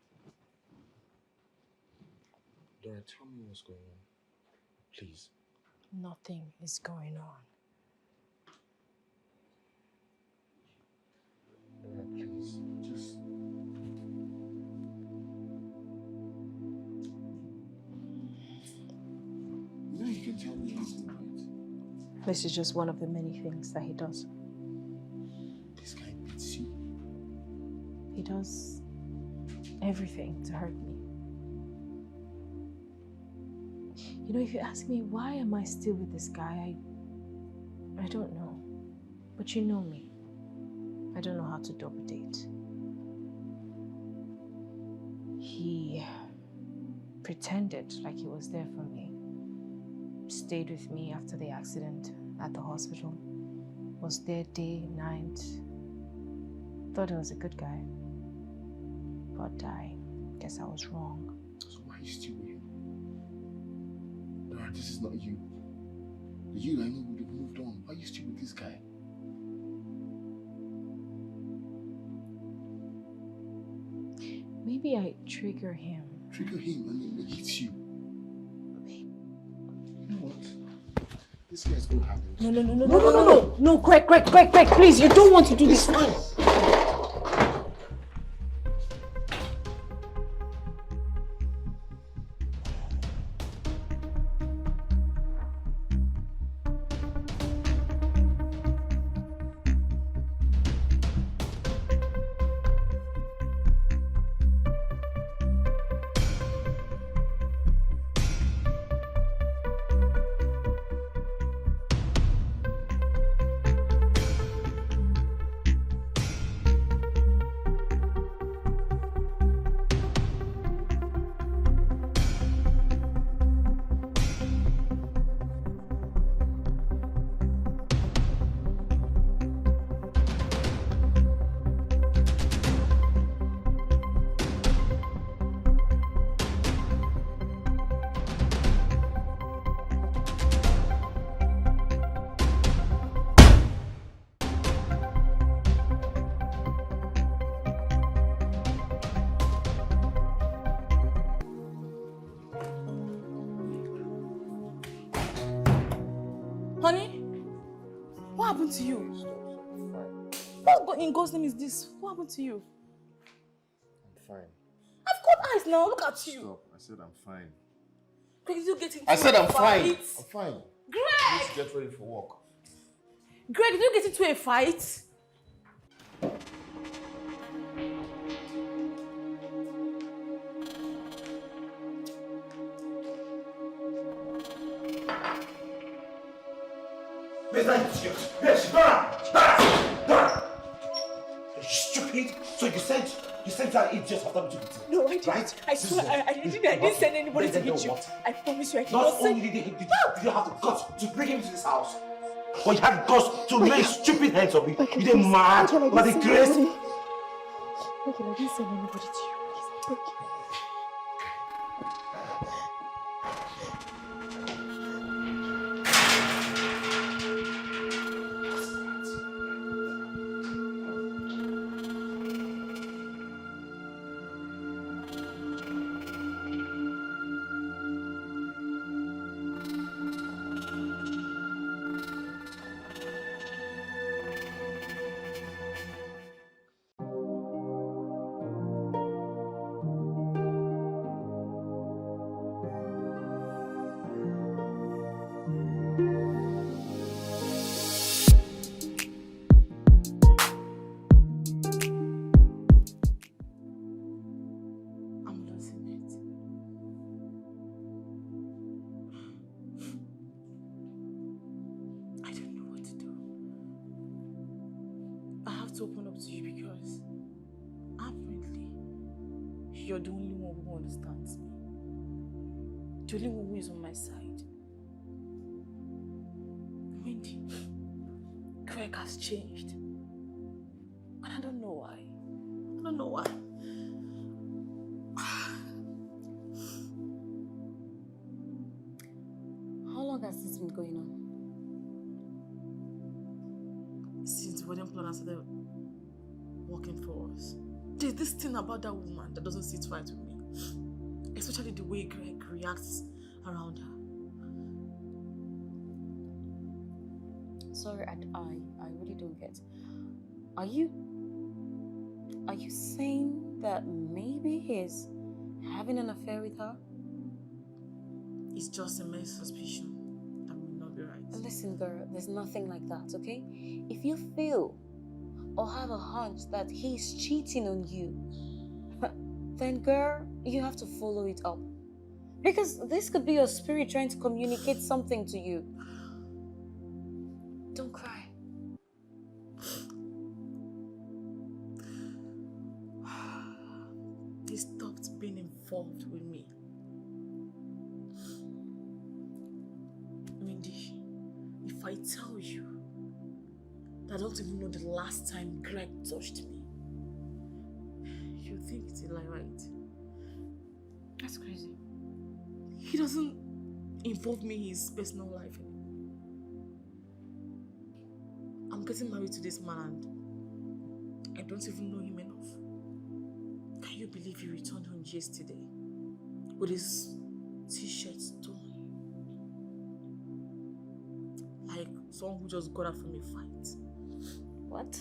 Dora, tell me what's going on. Please. Nothing is going on. Dora, please. Just... You know, you can tell me anything, right? This is just one of the many things that he does. This guy beats you. He does everything to hurt me. You know, if you ask me, why am I still with this guy? I don't know. But you know me. I don't know how to double date. He pretended like he was there for me. Stayed with me after the accident at the hospital. Was there day, night. Thought he was a good guy. But I guess I was wrong. So why are you still with him? Dora, this is not you. You, I know, would have moved on. Why are you still with this guy? Maybe I trigger him. Trigger him and he hits you. Maybe. You know what? This guy's gonna have it. No, Greg, please, you don't want to do this. Fine. Honey, what happened to you? What in God's name is this? What happened to you? I'm fine. I've got eyes now. Look at you. Stop. I said I'm fine. Greg, did you get into I said a I'm fine. fight? I'm fine. Greg! Let's get ready for work. Greg, did you get into a fight? Yes, Dora! You stupid! So you sent that idiot after me to beat him? No, I didn't. Right? I swear, I didn't send anybody to hit you. I promise you, I did not Not send... only did you have the guts to bring him to this house, but you had the guts to make stupid heads of me. You didn't mad about the grace. Michael, I didn't send anybody to you. Please, I beg you. talk to you because apparently you're the only one who understands me. The only one who is on my side. Wendy, Greg has changed. And I don't know why. I don't know why. How long has this been going on? Since the wedding planner started working for us. There's this thing about that woman that doesn't sit right with me. Especially the way Greg reacts around her. Sorry, I really don't get. Are you saying that maybe he's having an affair with her? It's just a mere suspicion. That may not be right. Listen, girl, there's nothing like that, okay? If you feel or have a hunch that he's cheating on you, then girl, you have to follow it up. Because this could be your spirit trying to communicate something to you. Don't cry. He stopped being involved with me. Wendy, if I tell you that I don't even know the last time Greg touched me, you think it's a lie, right? That's crazy. He doesn't involve me in his personal life anymore. I'm getting married to this man and I don't even know him enough. Can you believe he returned home yesterday with his t-shirt torn? Like someone who just got out from a fight. What?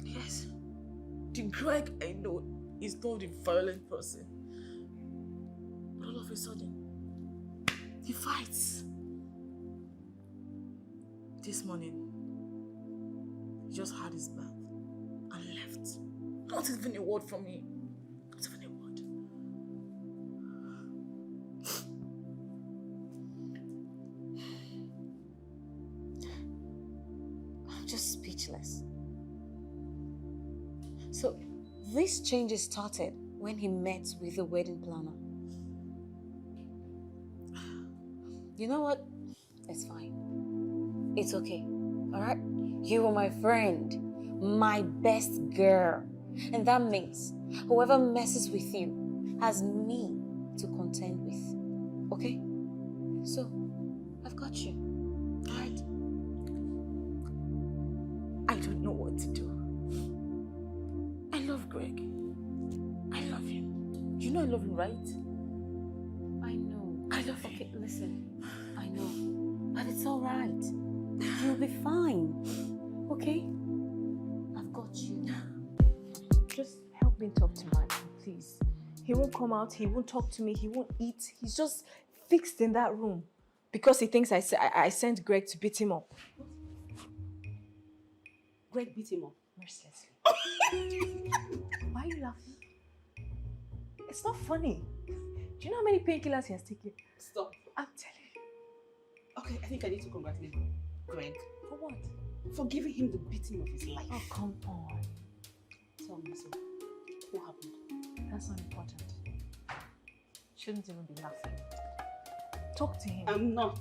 Yes. The Greg I know is not a violent person. But all of a sudden, he fights. This morning, he just had his bath and left. Not even a word from me. Not even a word. I'm just speechless. So, this change started when he met with the wedding planner. You know what? It's fine. It's okay. Alright? You are my friend. My best girl. And that means whoever messes with you has me to contend with. Okay? So, I've got you. Alright? I don't know what to do. I love Greg. I love him. You know I love him, right? I know. I love him. Okay, listen. I know. But it's alright. You'll be fine. Okay? I've got you. Just help me talk to my man, please. He won't come out, he won't talk to me, he won't eat. He's just fixed in that room because he thinks I sent Greg to beat him up. Greg beat him up. Mercilessly. Why are you laughing? It's not funny. Do you know how many painkillers he has taken? Stop. I'm telling you. Okay, I think I need to congratulate Greg For what? for giving him the beating of his life. Oh, come on. Tell me, so what happened? That's not important. Shouldn't even be laughing. Talk to him. I'm not.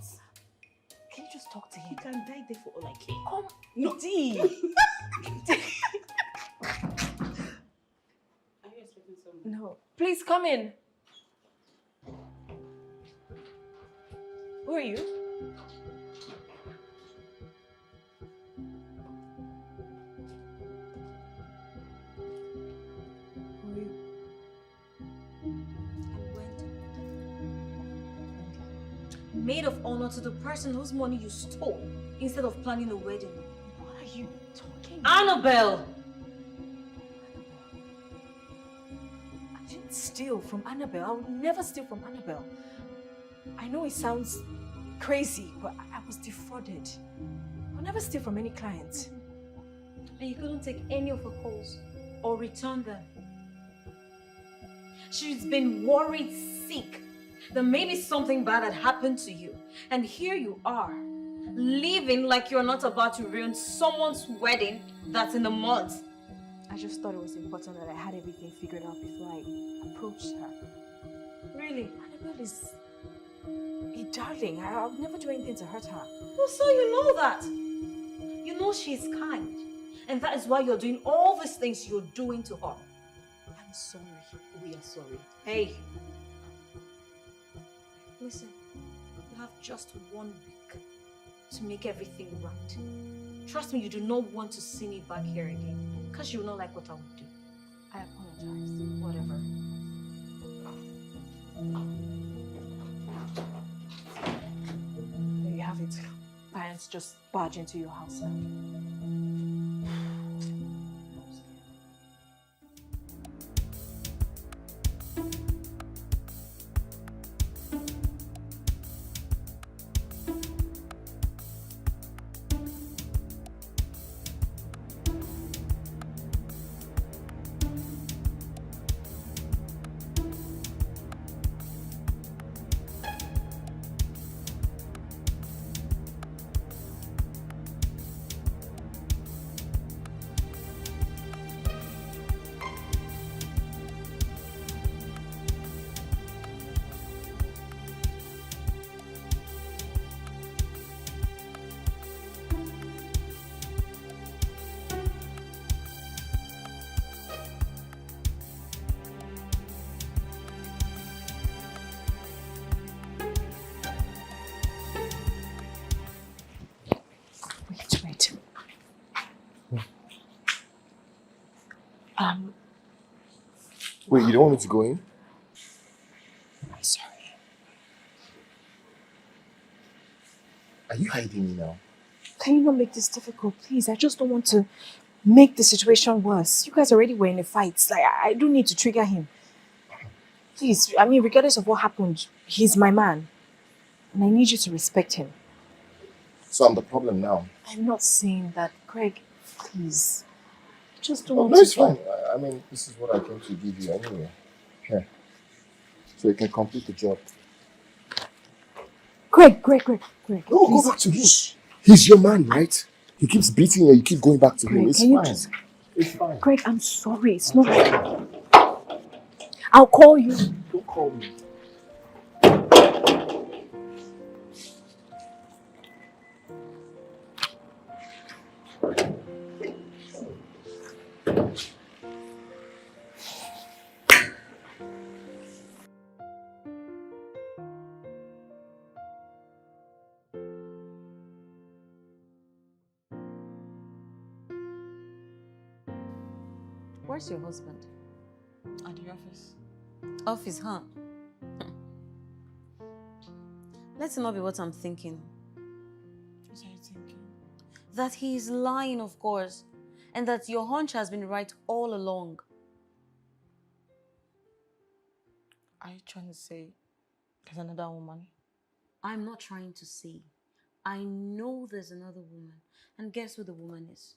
Can you just talk to He him? can die there for all I care. Come. No. D. Are you expecting someone? No. Please come in. Who are you? Who are you? Maid of honor to the person whose money you stole instead of planning a wedding. What are you talking Annabelle! I didn't steal from Annabelle. I would never steal from Annabelle. I know it sounds crazy, but I was defrauded. I'll never steal from any client. And you couldn't take any of her calls or return them. She's been worried sick that maybe something bad had happened to you. And here you are, living like you're not about to ruin someone's wedding that's in a month. I just thought it was important that I had everything figured out before I approached her. Really? Annabelle is a darling. I would never do anything to hurt her. Well, so you know that. You know she's kind. And that is why you're doing all these things you're doing to her. I'm sorry. We are sorry. Hey. Listen, you have just 1 week to make everything right. Trust me, you do not want to see me back here again. Because you will not like what I would do. I apologize. Whatever. There you have it. Parents just barge into your house now. Wait. Wait, you don't want me to go in? I'm sorry. Are you hiding me now? Can you not make this difficult, please? I just don't want to make the situation worse. You guys already were in a fight. Like, I don't need to trigger him. Please, I mean, regardless of what happened, he's my man. And I need you to respect him. So I'm the problem now. I'm not saying that, Greg. Please. I just don't Oh, want no, to... it's fine. I mean, this is what I came to give you anyway. Here. So you can complete the job. Greg. No, please. go back to him. He's your man, right? He keeps beating you, you keep going back to him. Greg, It's can you fine. just... It's fine. Greg, I'm sorry. It's not... I'll call you. Don't call me. Where's your husband? At the office. Office, huh? Let it not be what I'm thinking. What are you thinking? That he is lying, of course. And that your hunch has been right all along. Are you trying to say there's another woman? I'm not trying to say. I know there's another woman. And guess who the woman is?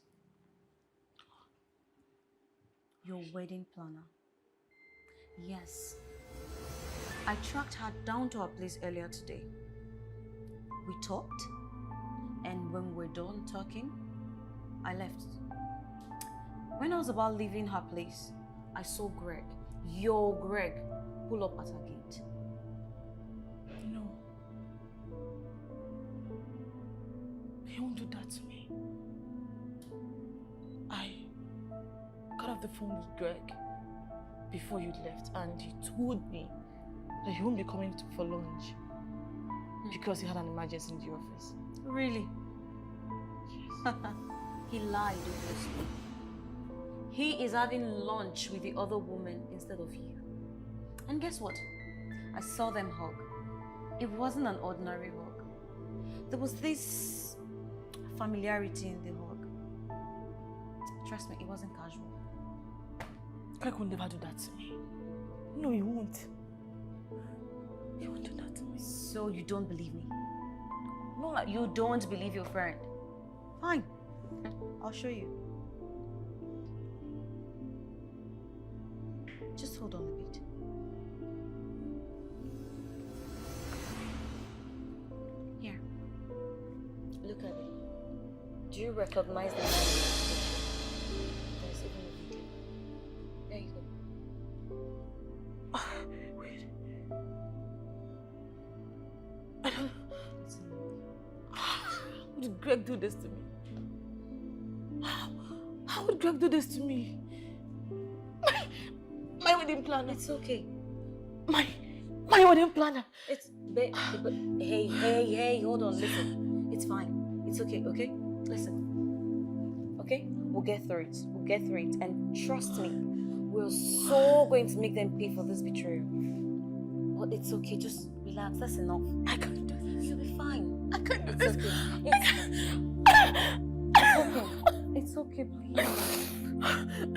Your wedding planner. Yes. I tracked her down to her place earlier today. We talked, and when we're done talking, I left. When I was about leaving her place, I saw Greg, your Greg, pull up at her gate. No. He won't do that to me. I got off the phone with Greg before you left, and he told me that he won't be coming for lunch because he had an emergency in the office. Really? Yes. He lied, obviously. He is having lunch with the other woman instead of you. And guess what? I saw them hug. It wasn't an ordinary hug. There was this familiarity in the hug. Trust me, it wasn't casual. Greg will never do that to me. No, he won't. He won't do that to me. So you don't believe me? No, like you don't believe your friend. Fine. I'll show you. Just hold on a bit. Here. Look at it. Do you recognize the man in the picture? There's even a video. How did Greg do this to me? How would Greg do this to me? My wedding planner. It's okay. My wedding planner. It's hey, hold on, listen. It's fine. It's okay, okay? Listen. Okay? We'll get through it. We'll get through it. And trust me, we're so going to make them pay for this betrayal. But it's okay, just relax. That's enough. I can't do this. You'll be fine. I can't do It's this. okay. It's okay, please.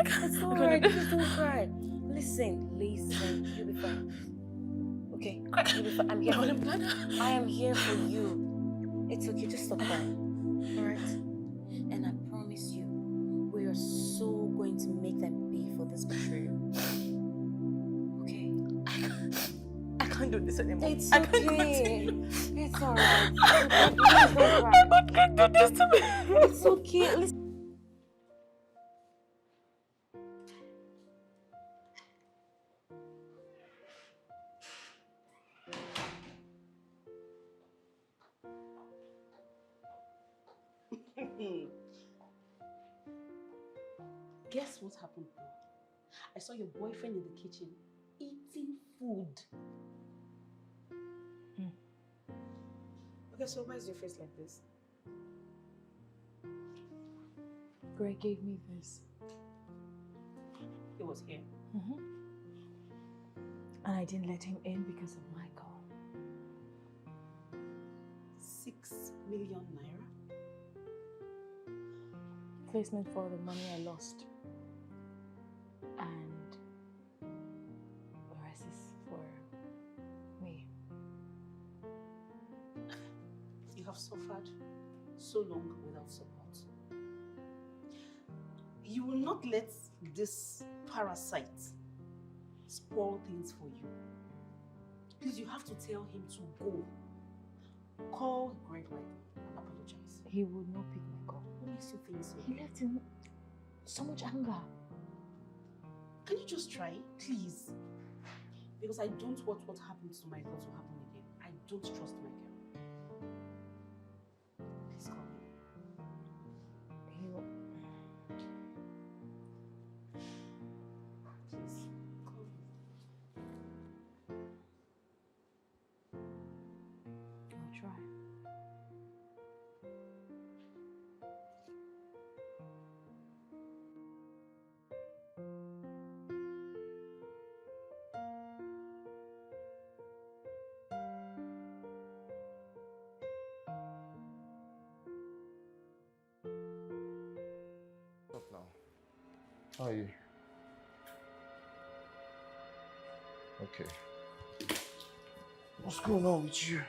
It's alright. Just don't cry. Listen. You'll be fine. Okay? You'll be fine. I'm here for you. I am here for you. It's okay. Just stop crying. Alright? And I promise you, we are so going to make them pay for this betrayal. Okay? I can't do this anymore. It's I can't okay. continue. It's alright. Please don't cry. God can't do this to me. It's okay. Listen. Guess what happened now? I saw your boyfriend in the kitchen eating food. Okay, so why is your face like this? Greg gave me this. He was here. And I didn't let him in because of Michael. 6 million naira. Placement for the money I lost. And the rest is for me. You have suffered so long without support. You will not let this parasite spoil things for you. Please, you have to tell him to go. Call Greg right now and apologize. He would not pick my call. What makes you think so? He left in so much anger. Can you just try, please? Because I don't want what happened to my girl to happen again. I don't trust my girl. Please call him. He will. Please, call him. I'll try. Up now. How are you? Okay. What's going on with you?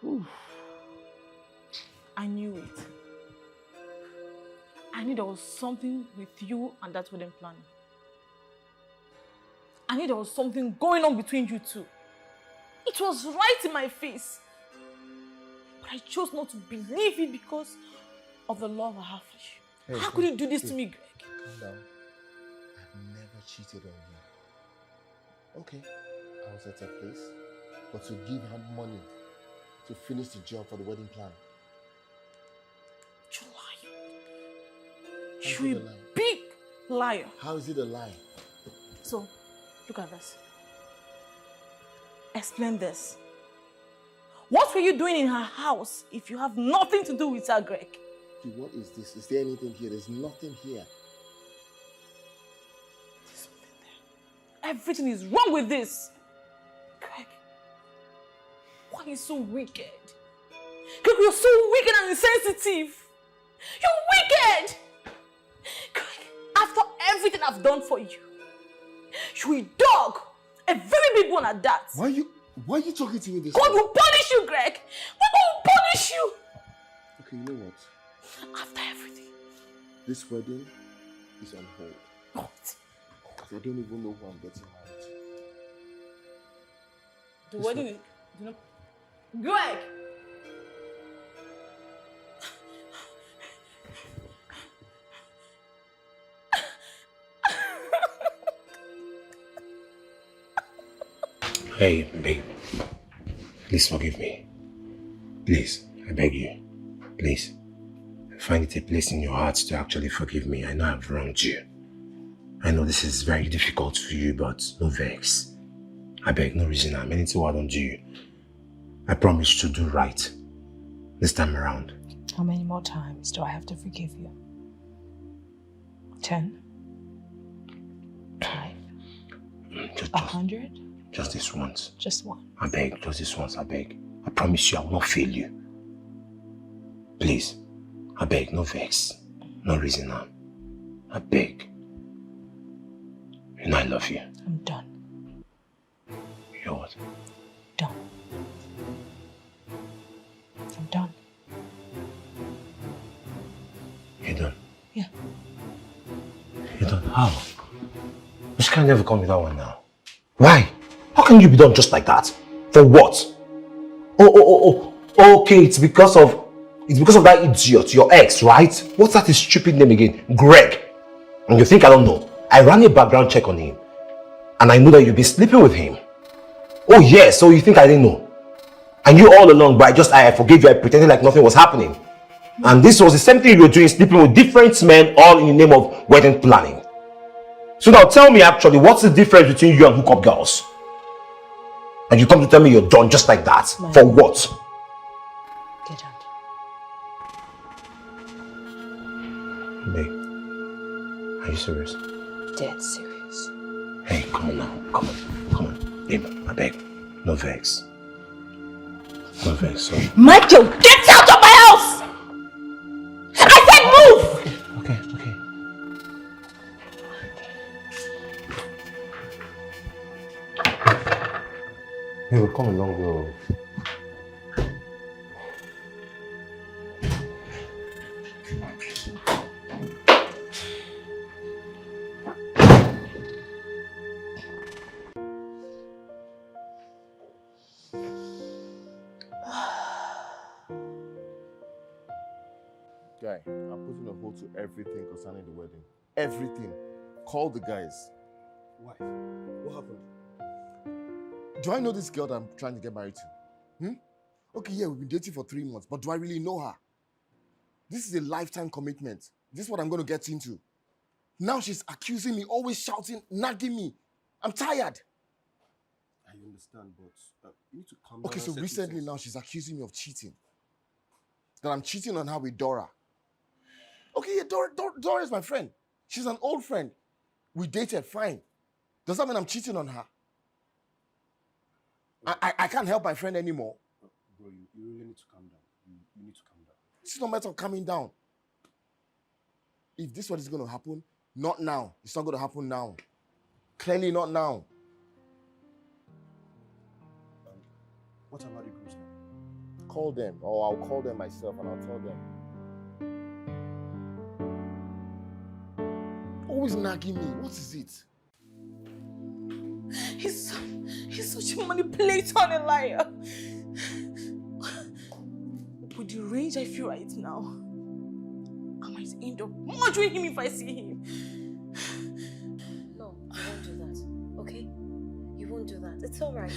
Whew. I knew it. I knew there was something with you and that wedding planner. I knew there was something going on between you two. It was right in my face. But I chose not to believe it because of the love I have for you. How could you do this to me, Greg? Calm down. I've never cheated on you. Okay, I was at her place, but to give her money to finish the job for the wedding plan. You liar. How's You it a a lie? big liar. How is it a lie? So, look at this. Explain this. What were you doing in her house if you have nothing to do with her, Greg? Dude, what is this? Is there anything here? There's nothing here. There's something there. Everything is wrong with this. Greg, why are you so wicked? Greg, you're so wicked and insensitive. You're wicked! Greg, after everything I've done for you, you're a dog. A very big one at that. Why are you talking to me this God way? will punish you, Greg. God will punish you. Okay, you know what? After everything. This wedding is on hold. What? I don't even know who I'm getting married to. The This wedding is... You know, Greg! Hey, babe. Please forgive me. Please, I beg you. Please. Find it a place in your heart to actually forgive me. I know I've wronged you. I know this is very difficult for you, but no vex. I beg, no reason I'm anything I don't do. I promise to do right this time around. How many more times do I have to forgive you? 10? 5? 100? Just this once. Just one. I beg, just this once, I beg. I promise you I will not fail you. Please. I beg, no vex. No reason now. I beg. You know I love you. I'm done. You're what? Done. I'm done. You're done? Yeah. You're done? How? This can't never come with that one now. Why? How can you be done just like that? For what? Oh. Okay, it's because of that idiot, your ex, right? What's that his stupid name again? Greg. And you think I don't know? I ran a background check on him. And I know that you've been sleeping with him. Oh yes, so you think I didn't know? And you all along, but I forgave you, I pretended like nothing was happening. And this was the same thing you were doing, sleeping with different men, all in the name of wedding planning. So now tell me actually, what's the difference between you and hookup girls? And you come to tell me you're done just like that. My For what? Get out. Babe, are you serious? Dead serious. Hey, come on now. Come on. Babe, I beg. No vex. No vex, sorry. Michael, get out of my house! I said move! Okay. Hey, we've come a long way. Guy, I'm putting a hold to everything concerning the wedding. Everything. Call the guys. Why? What happened? Do I know this girl that I'm trying to get married to? Okay, yeah, we've been dating for 3 months, but do I really know her? This is a lifetime commitment. This is what I'm going to get into. Now she's accusing me, always shouting, nagging me. I'm tired. I understand, but you need to calm down. Okay, so recently now she's accusing me of cheating. That I'm cheating on her with Dora. Okay, yeah, Dora is my friend. She's an old friend. We dated, fine. Does that mean I'm cheating on her? I can't help my friend anymore. Bro, you really need to calm down. You need to calm down. It's not a matter of calming down. If this is what is going to happen, not now. It's not going to happen now. Clearly not now. What about the groups now? Call them, or I'll call them myself and I'll tell them. Always nagging me. What is it? He's such a manipulator and a liar. With the range I feel right now, I might end up murdering him if I see him. No, you won't do that, okay? You won't do that. It's all right.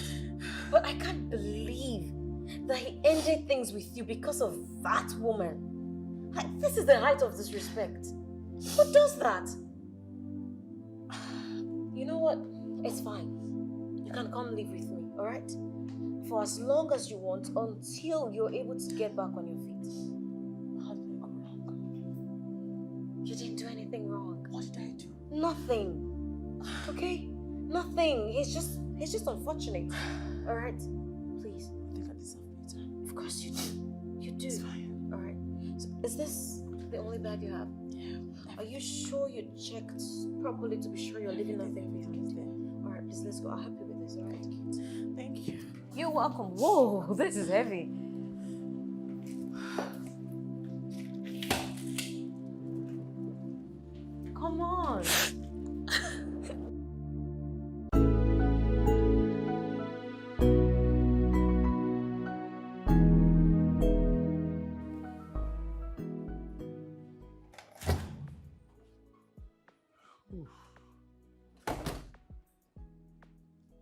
But I can't believe that he ended things with you because of that woman. This is the height of disrespect. Who does that? You know what? It's fine. You can come live with me, all right? For as long as you want, until you're able to get back on your feet. How did I go wrong? You didn't do anything wrong. What did I do? Nothing. Okay? Nothing. He's just unfortunate. All right? Please. I think I deserve better. Of course you do. You do. It's fine. All right. So is this the only bag you have? Yeah. Are you sure you checked properly to be sure you're leaving nothing behind? All right, please let's go. I'll help you with this. All right. Thank you. You're welcome. Whoa, this is heavy. Come on.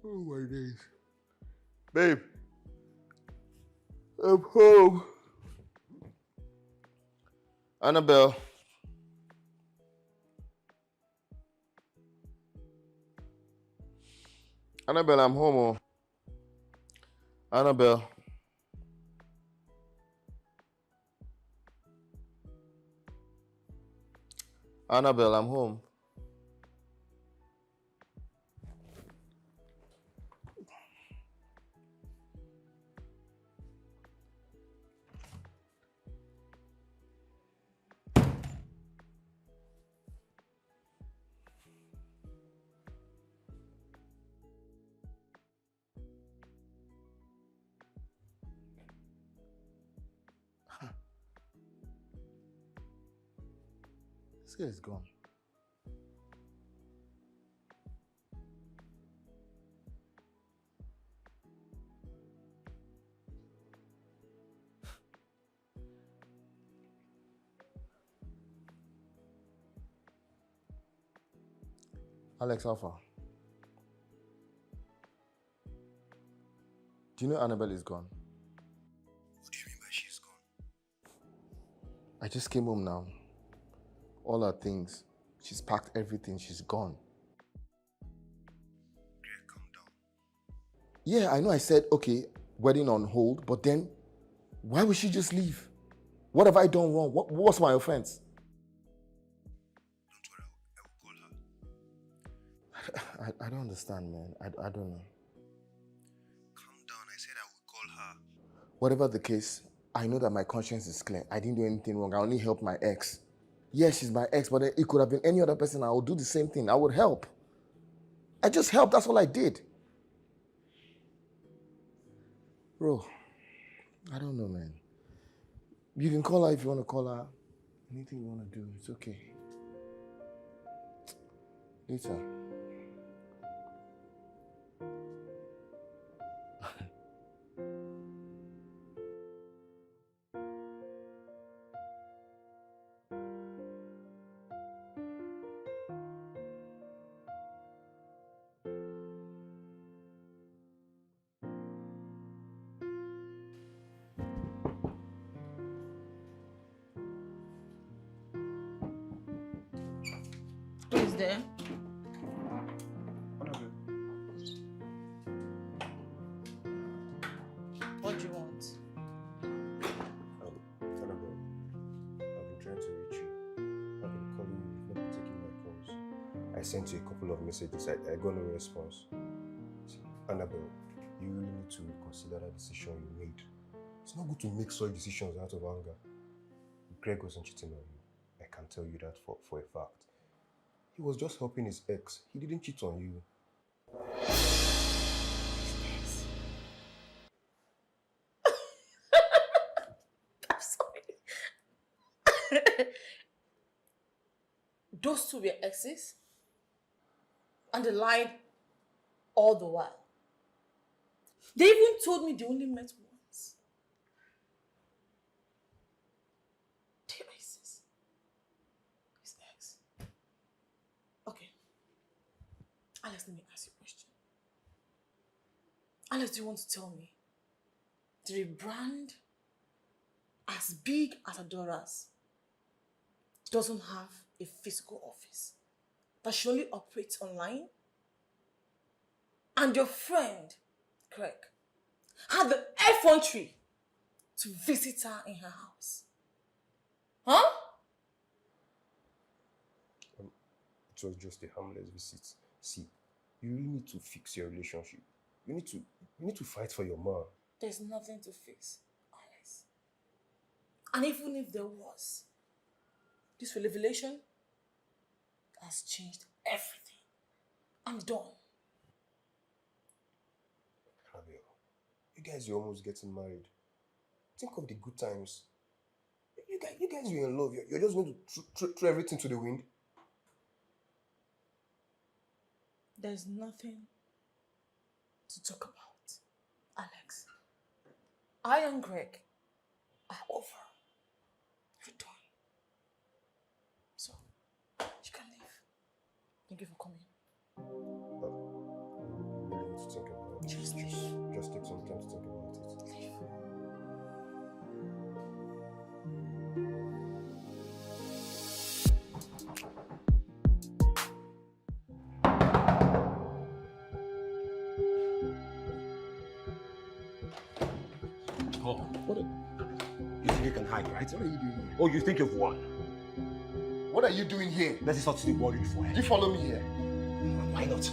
Oh my days. Babe, I'm home. Annabelle. Annabelle, I'm home. Oh. Annabelle. Annabelle, I'm home. This guy is gone. Alex Alpha. Do you know Annabelle is gone? What do you mean by she's gone? I just came home now. All her things. She's packed everything. She's gone. Greg, calm down. Yeah, I know I said, okay, wedding on hold, but then why would she just leave? What have I done wrong? What's my offense? Don't worry, I will call her. I don't understand, man. I don't know. Calm down, I said I will call her. Whatever the case, I know that my conscience is clear. I didn't do anything wrong. I only helped my ex. Yes, she's my ex, but then it could have been any other person. I would do the same thing. I would help. I just helped. That's all I did. Bro, I don't know, man. You can call her if you want to call her. Anything you want to do, it's okay. Later. Who is there? What do you want? Annabelle, I've been trying to reach you. I've been calling you, you've not been taking my calls. I sent you a couple of messages, I got no response. See, Annabelle, you really need to reconsider that decision you made. It's not good to make such decisions out of anger. Greg wasn't cheating on you. I can tell you that for a fact. He was just helping his ex. He didn't cheat on you. I'm sorry. Those two were exes? And they lied all the while. They even told me they only met once. They're exes. His ex. Okay. Alex, let me ask you a question. Alex, do you want to tell me? Did a brand as big as Adora's doesn't have a physical office, that she only operates online? And your friend, Craig, had the effrontery to visit her in her house? Huh? It was just a harmless visit. See, you really need to fix your relationship. You need to fight for your man. There's nothing to fix, Alex. And even if there was, this revelation has changed everything. I'm done. Annabelle, you guys are almost getting married. Think of the good times. You guys were in love. You're just going to throw everything to the wind. There's nothing to talk about, Alex. I and Greg are over. We're done. So, you can leave. Thank you for coming. You really need to think about it. Just Just take some time to think about it. leave. Oh. What are, You think you can hide, right? what are you doing here? Oh, you think you've won? What are you doing here? Let's start to worry for You follow me here. Why not?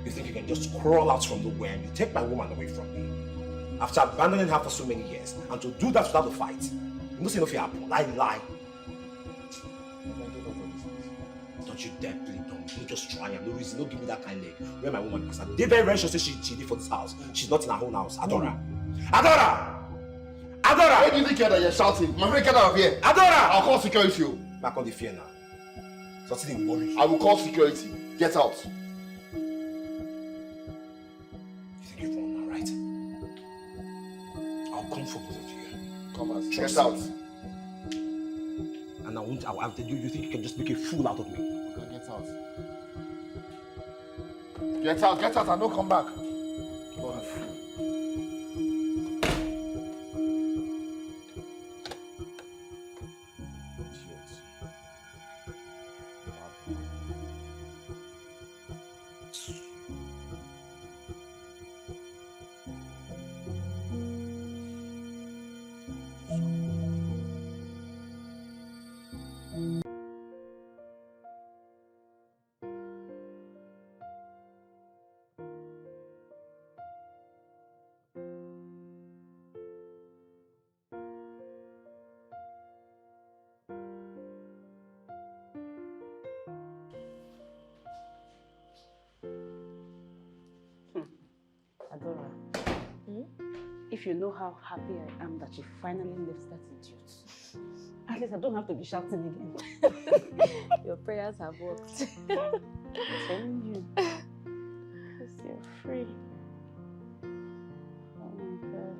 You think you can just crawl out from nowhere and you take my woman away from me? After abandoning her for so many years, and to do that without a fight. You must say no fear happen. Lie. Don't you dare plead on me. You just try and no reason. Don't give me that kind of leg. Where my woman is. They very sure say she did for this house. She's not in her own house. Adora! Why do you think you're shouting? My friend, get out of here. Adora! I'll call security. Back on the fear now. So didn't worry. I will call security. Get out. You think you've won now, right? I'll come for both of you. Come on. Trust Get out. me. And I won't. You think you can just make a fool out of me? Okay, get out. Get out and don't come back. What a fool. Adora, if you know how happy I am that you finally left that idiot, at least I don't have to be shouting again. Your prayers have worked. I'm telling you. Because you're free. Oh my God.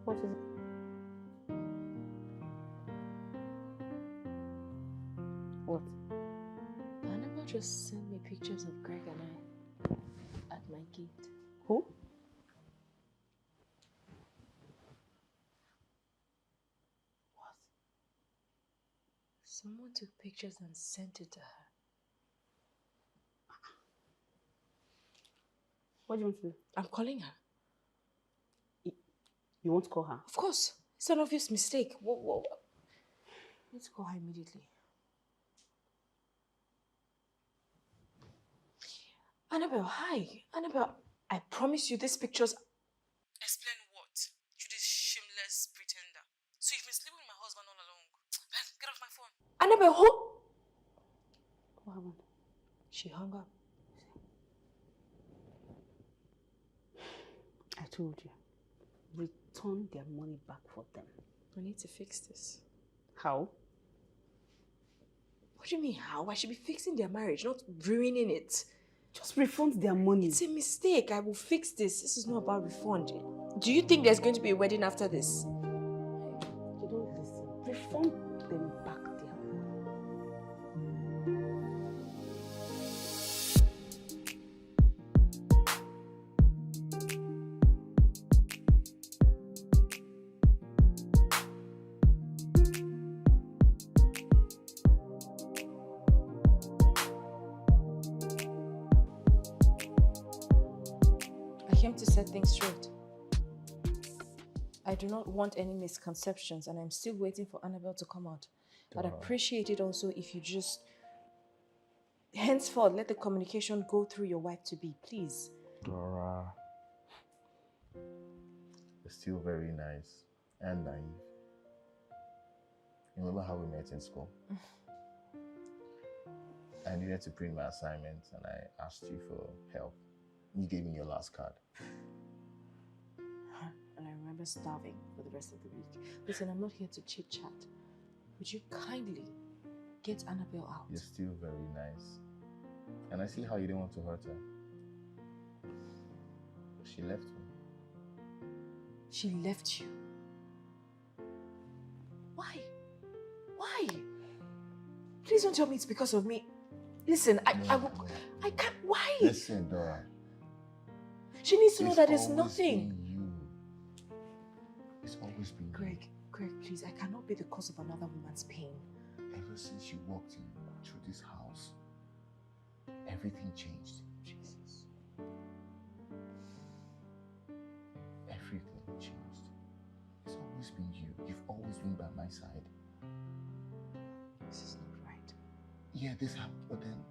What is it? What? Annabelle just sent me pictures of Greg and I at my gate. Who? What? Someone took pictures and sent it to her. What do you want to do? I'm calling her. You want to call her? Of course. It's an obvious mistake. Whoa. Let's call her immediately. Annabelle, hi. Annabelle, I promise you these pictures... Explain what? To this shameless pretender. So you've been sleeping with my husband all along. Get off my phone. Annabelle, who? What happened? She hung up. I told you. Return their money back for them. I need to fix this. How? What do you mean how? I should be fixing their marriage, not ruining it. Just refund their money. It's a mistake. I will fix this. This is not about refund. Do you think there's going to be a wedding after this? You don't listen. Refund them back their money. To set things straight. I do not want any misconceptions and I'm still waiting for Annabelle to come out. I'd appreciate it also if you just henceforth let the communication go through your wife-to-be, please. Dora, you're still very nice and naive. You remember how we met in school? I needed to print my assignment and I asked you for help. You gave me your last card. And I remember starving for the rest of the week. Listen, I'm not here to chit-chat. Would you kindly get Annabelle out? You're still very nice. And I see how you didn't want to hurt her. She left me. She left you? Why? Why? Please don't tell me it's because of me. Listen, I can't, why? Listen, Dora. She needs to know that it's always nothing. been you. It's always been Greg, please, I cannot be the cause of another woman's pain. you. Ever since you walked in, through this house, everything changed. Jesus. Everything changed. It's always been you. You've always been by my side. This is not right. Yeah, this happened, but then,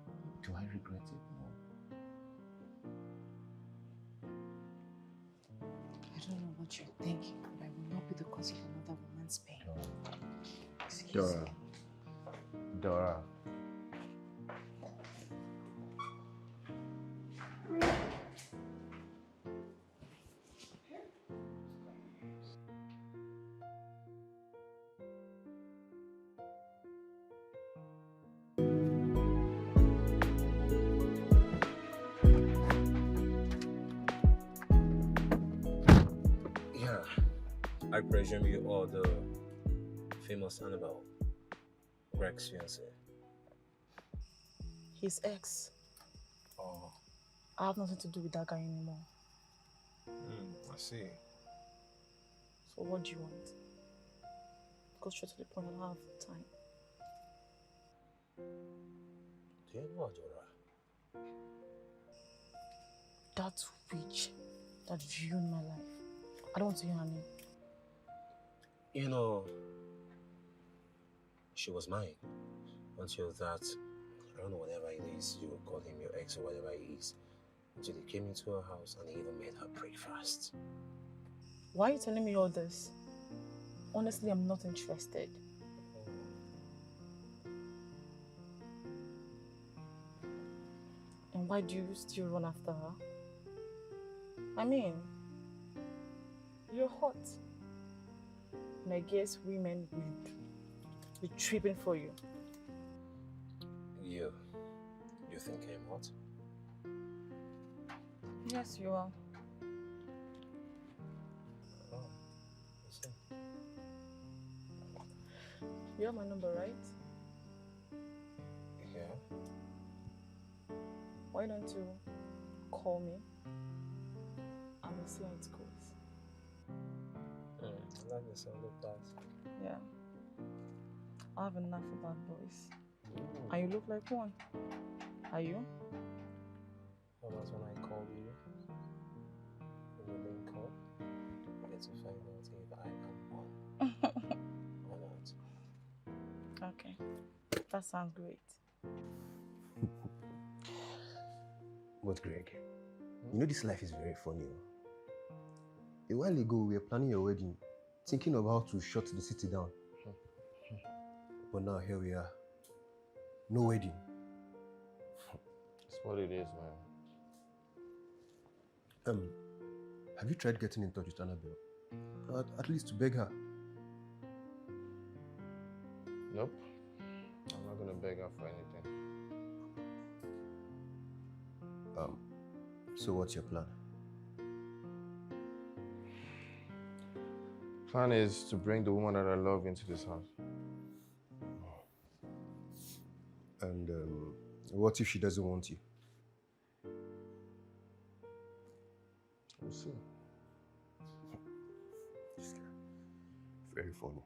do I regret it? No. I don't know what you're thinking, but I will not be the cause of another woman's pain. Excuse Dora. me. Dora. Yeah, I presume you are the famous Annabelle, Greg's fiancé. His ex. Oh, I have nothing to do with that guy anymore. I see. So what do you want? Go straight to the point, I don't have time. Do you know Adora? That witch that ruined my life. I don't want to hear her name. You know, she was mine. Until that, I don't know, whatever it is, you call him your ex or whatever it is. Until he came into her house and he even made her breakfast. Why are you telling me all this? Honestly, I'm not interested. And why do you still run after her? I mean, you're hot. And I guess women would be tripping for you. You think I'm hot? Yes, you are. Oh, I see. You have my number, right? Yeah. Why don't you call me? And we'll see how it goes. I like the sound of that. Yeah. I have enough of bad boys. And you look like one. Are you? How about when I call you? When you link up, I get to find out if I am one or not. Okay. That sounds great. But Greg, you know this life is very funny. A while ago, we were planning your wedding, thinking of how to shut the city down. But now here we are. No wedding. It's what it is, man. Have you tried getting in touch with Annabelle? At least to beg her. Nope. I'm not gonna beg her for anything. So what's your plan? Plan is to bring the woman that I love into this house. And what if she doesn't want you? We'll see. This guy, very funny.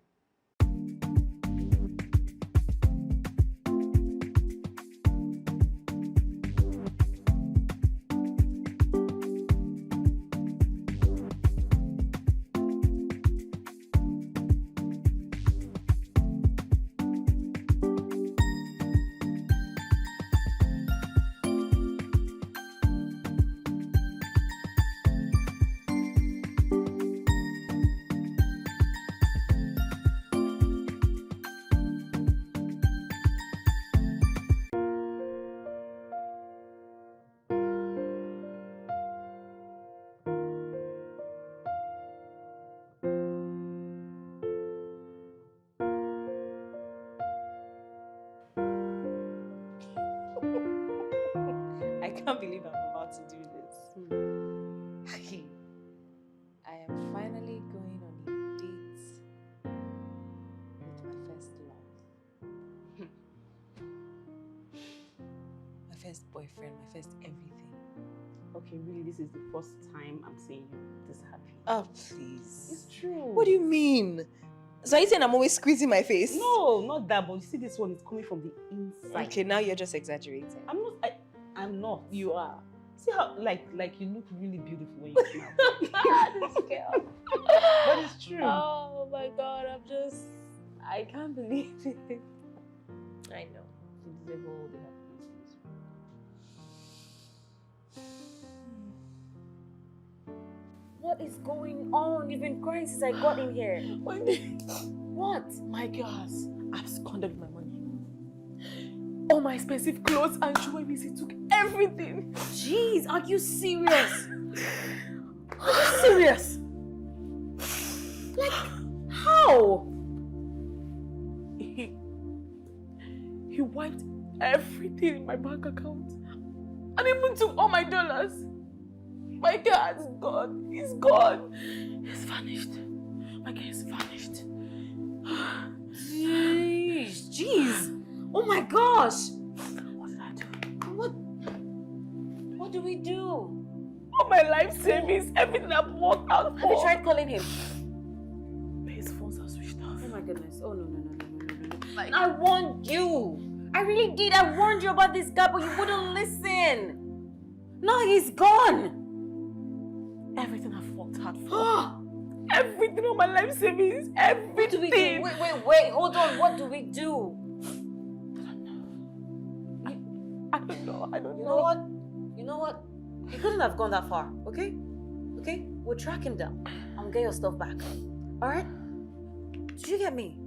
I can't believe I'm about to do this. I am finally going on a date with my first love. My first boyfriend, my first everything. Okay, really, this is the first time I'm seeing you this happy. Oh, please. It's true. What do you mean? So are you saying I'm always squeezing my face? No, not that, but you see this one is coming from the inside. Okay, now you're just exaggerating. I'm not. You are. See how like you look really beautiful when you smile. This girl. But it's true. Oh my god, I can't believe it. I know. You deserve all the What is going on? You've been crying since I got in here. What? My girls, I've squandered my money. All my expensive clothes and jewelry, he took everything. Jeez, are you serious? Are you serious? Like, how? He wiped everything in my bank account and even took all my dollars. My guy is gone. He's gone. He's vanished. My guy is vanished. Jeez. Oh my gosh. What did I do? What do we do? All my life savings, everything I've worked out for. Have you tried calling him? His phones are switched off. Oh my goodness. Oh no. Like, I warned you. I really did. I warned you about this guy, but you wouldn't listen. Now he's gone. everything I've worked hard for. Everything, all my life savings, everything. What do we do? Wait, hold on. What do we do? I don't know. You know what? He couldn't have gone that far, okay? Okay? We'll track him down. I'll get your stuff back. Alright? Did you get me?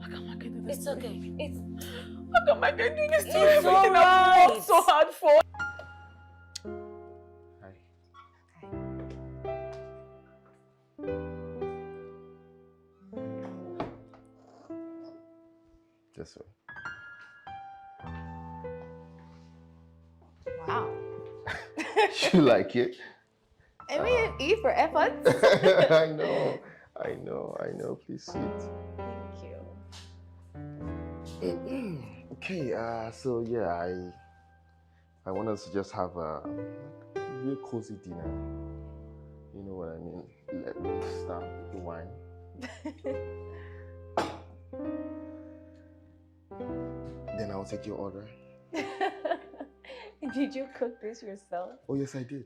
How come I can do this? It's okay. How come I can do this to It's everything I've alright. worked so hard for? This way. Wow. You like it? I mean, E for effort. I know. Please sit. Thank you. Okay, so yeah, I want us to just have a real cozy dinner. You know what I mean? Let me start with the wine. Then I'll take your order. Did you cook this yourself? Oh yes, I did.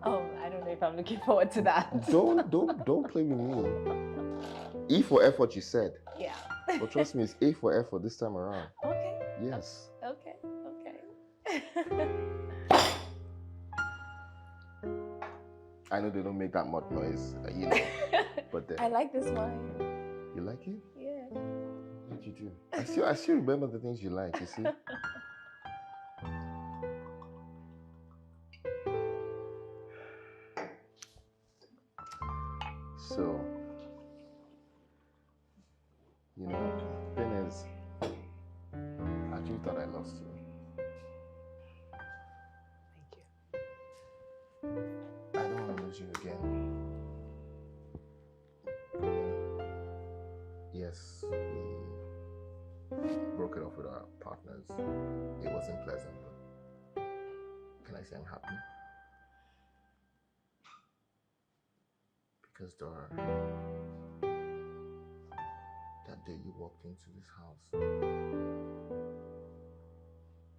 Oh, I don't know if I'm looking forward to that. Don't play with me. E for effort, you said. Yeah. But trust me, it's A for effort this time around. Okay. Yes. Okay. I know they don't make that much noise, you know. But then, I like this wine. you like it? Yeah. What you do? I still remember the things you like. You see. So, you know, the thing is, I actually thought I lost you. Thank you. I don't want to lose you again. Yes, we broke it off with our partners. It wasn't pleasant, but can I say I'm happy? Because Dora, that day you walked into this house,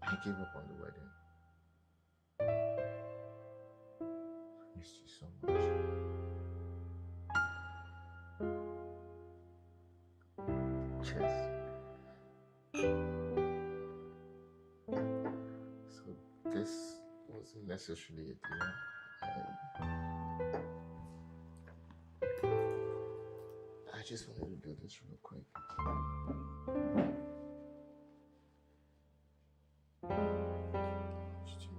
I gave up on the wedding. I missed you so much. Cheers. So this wasn't necessarily a dinner. I just wanted to do this real quick. Just you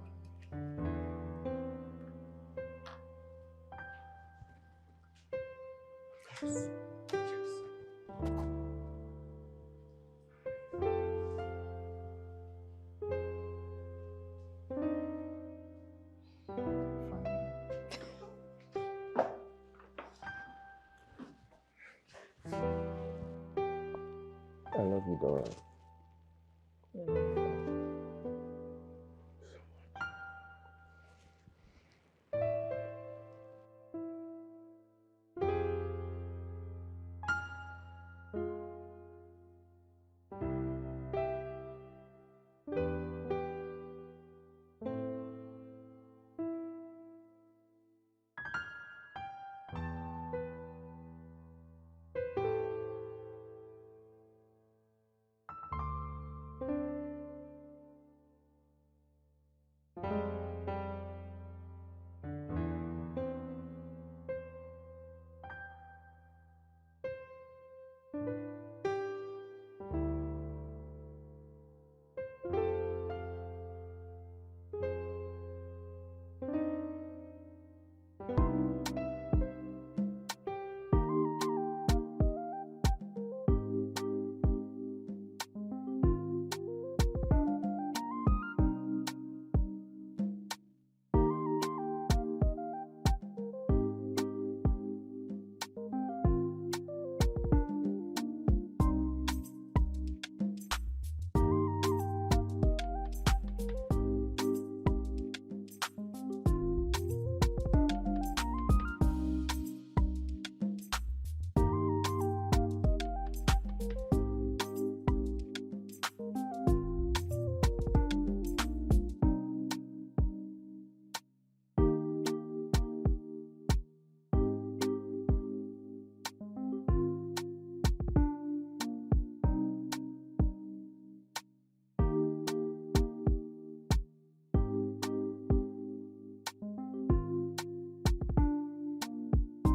and me. Yes. I love you, Dora.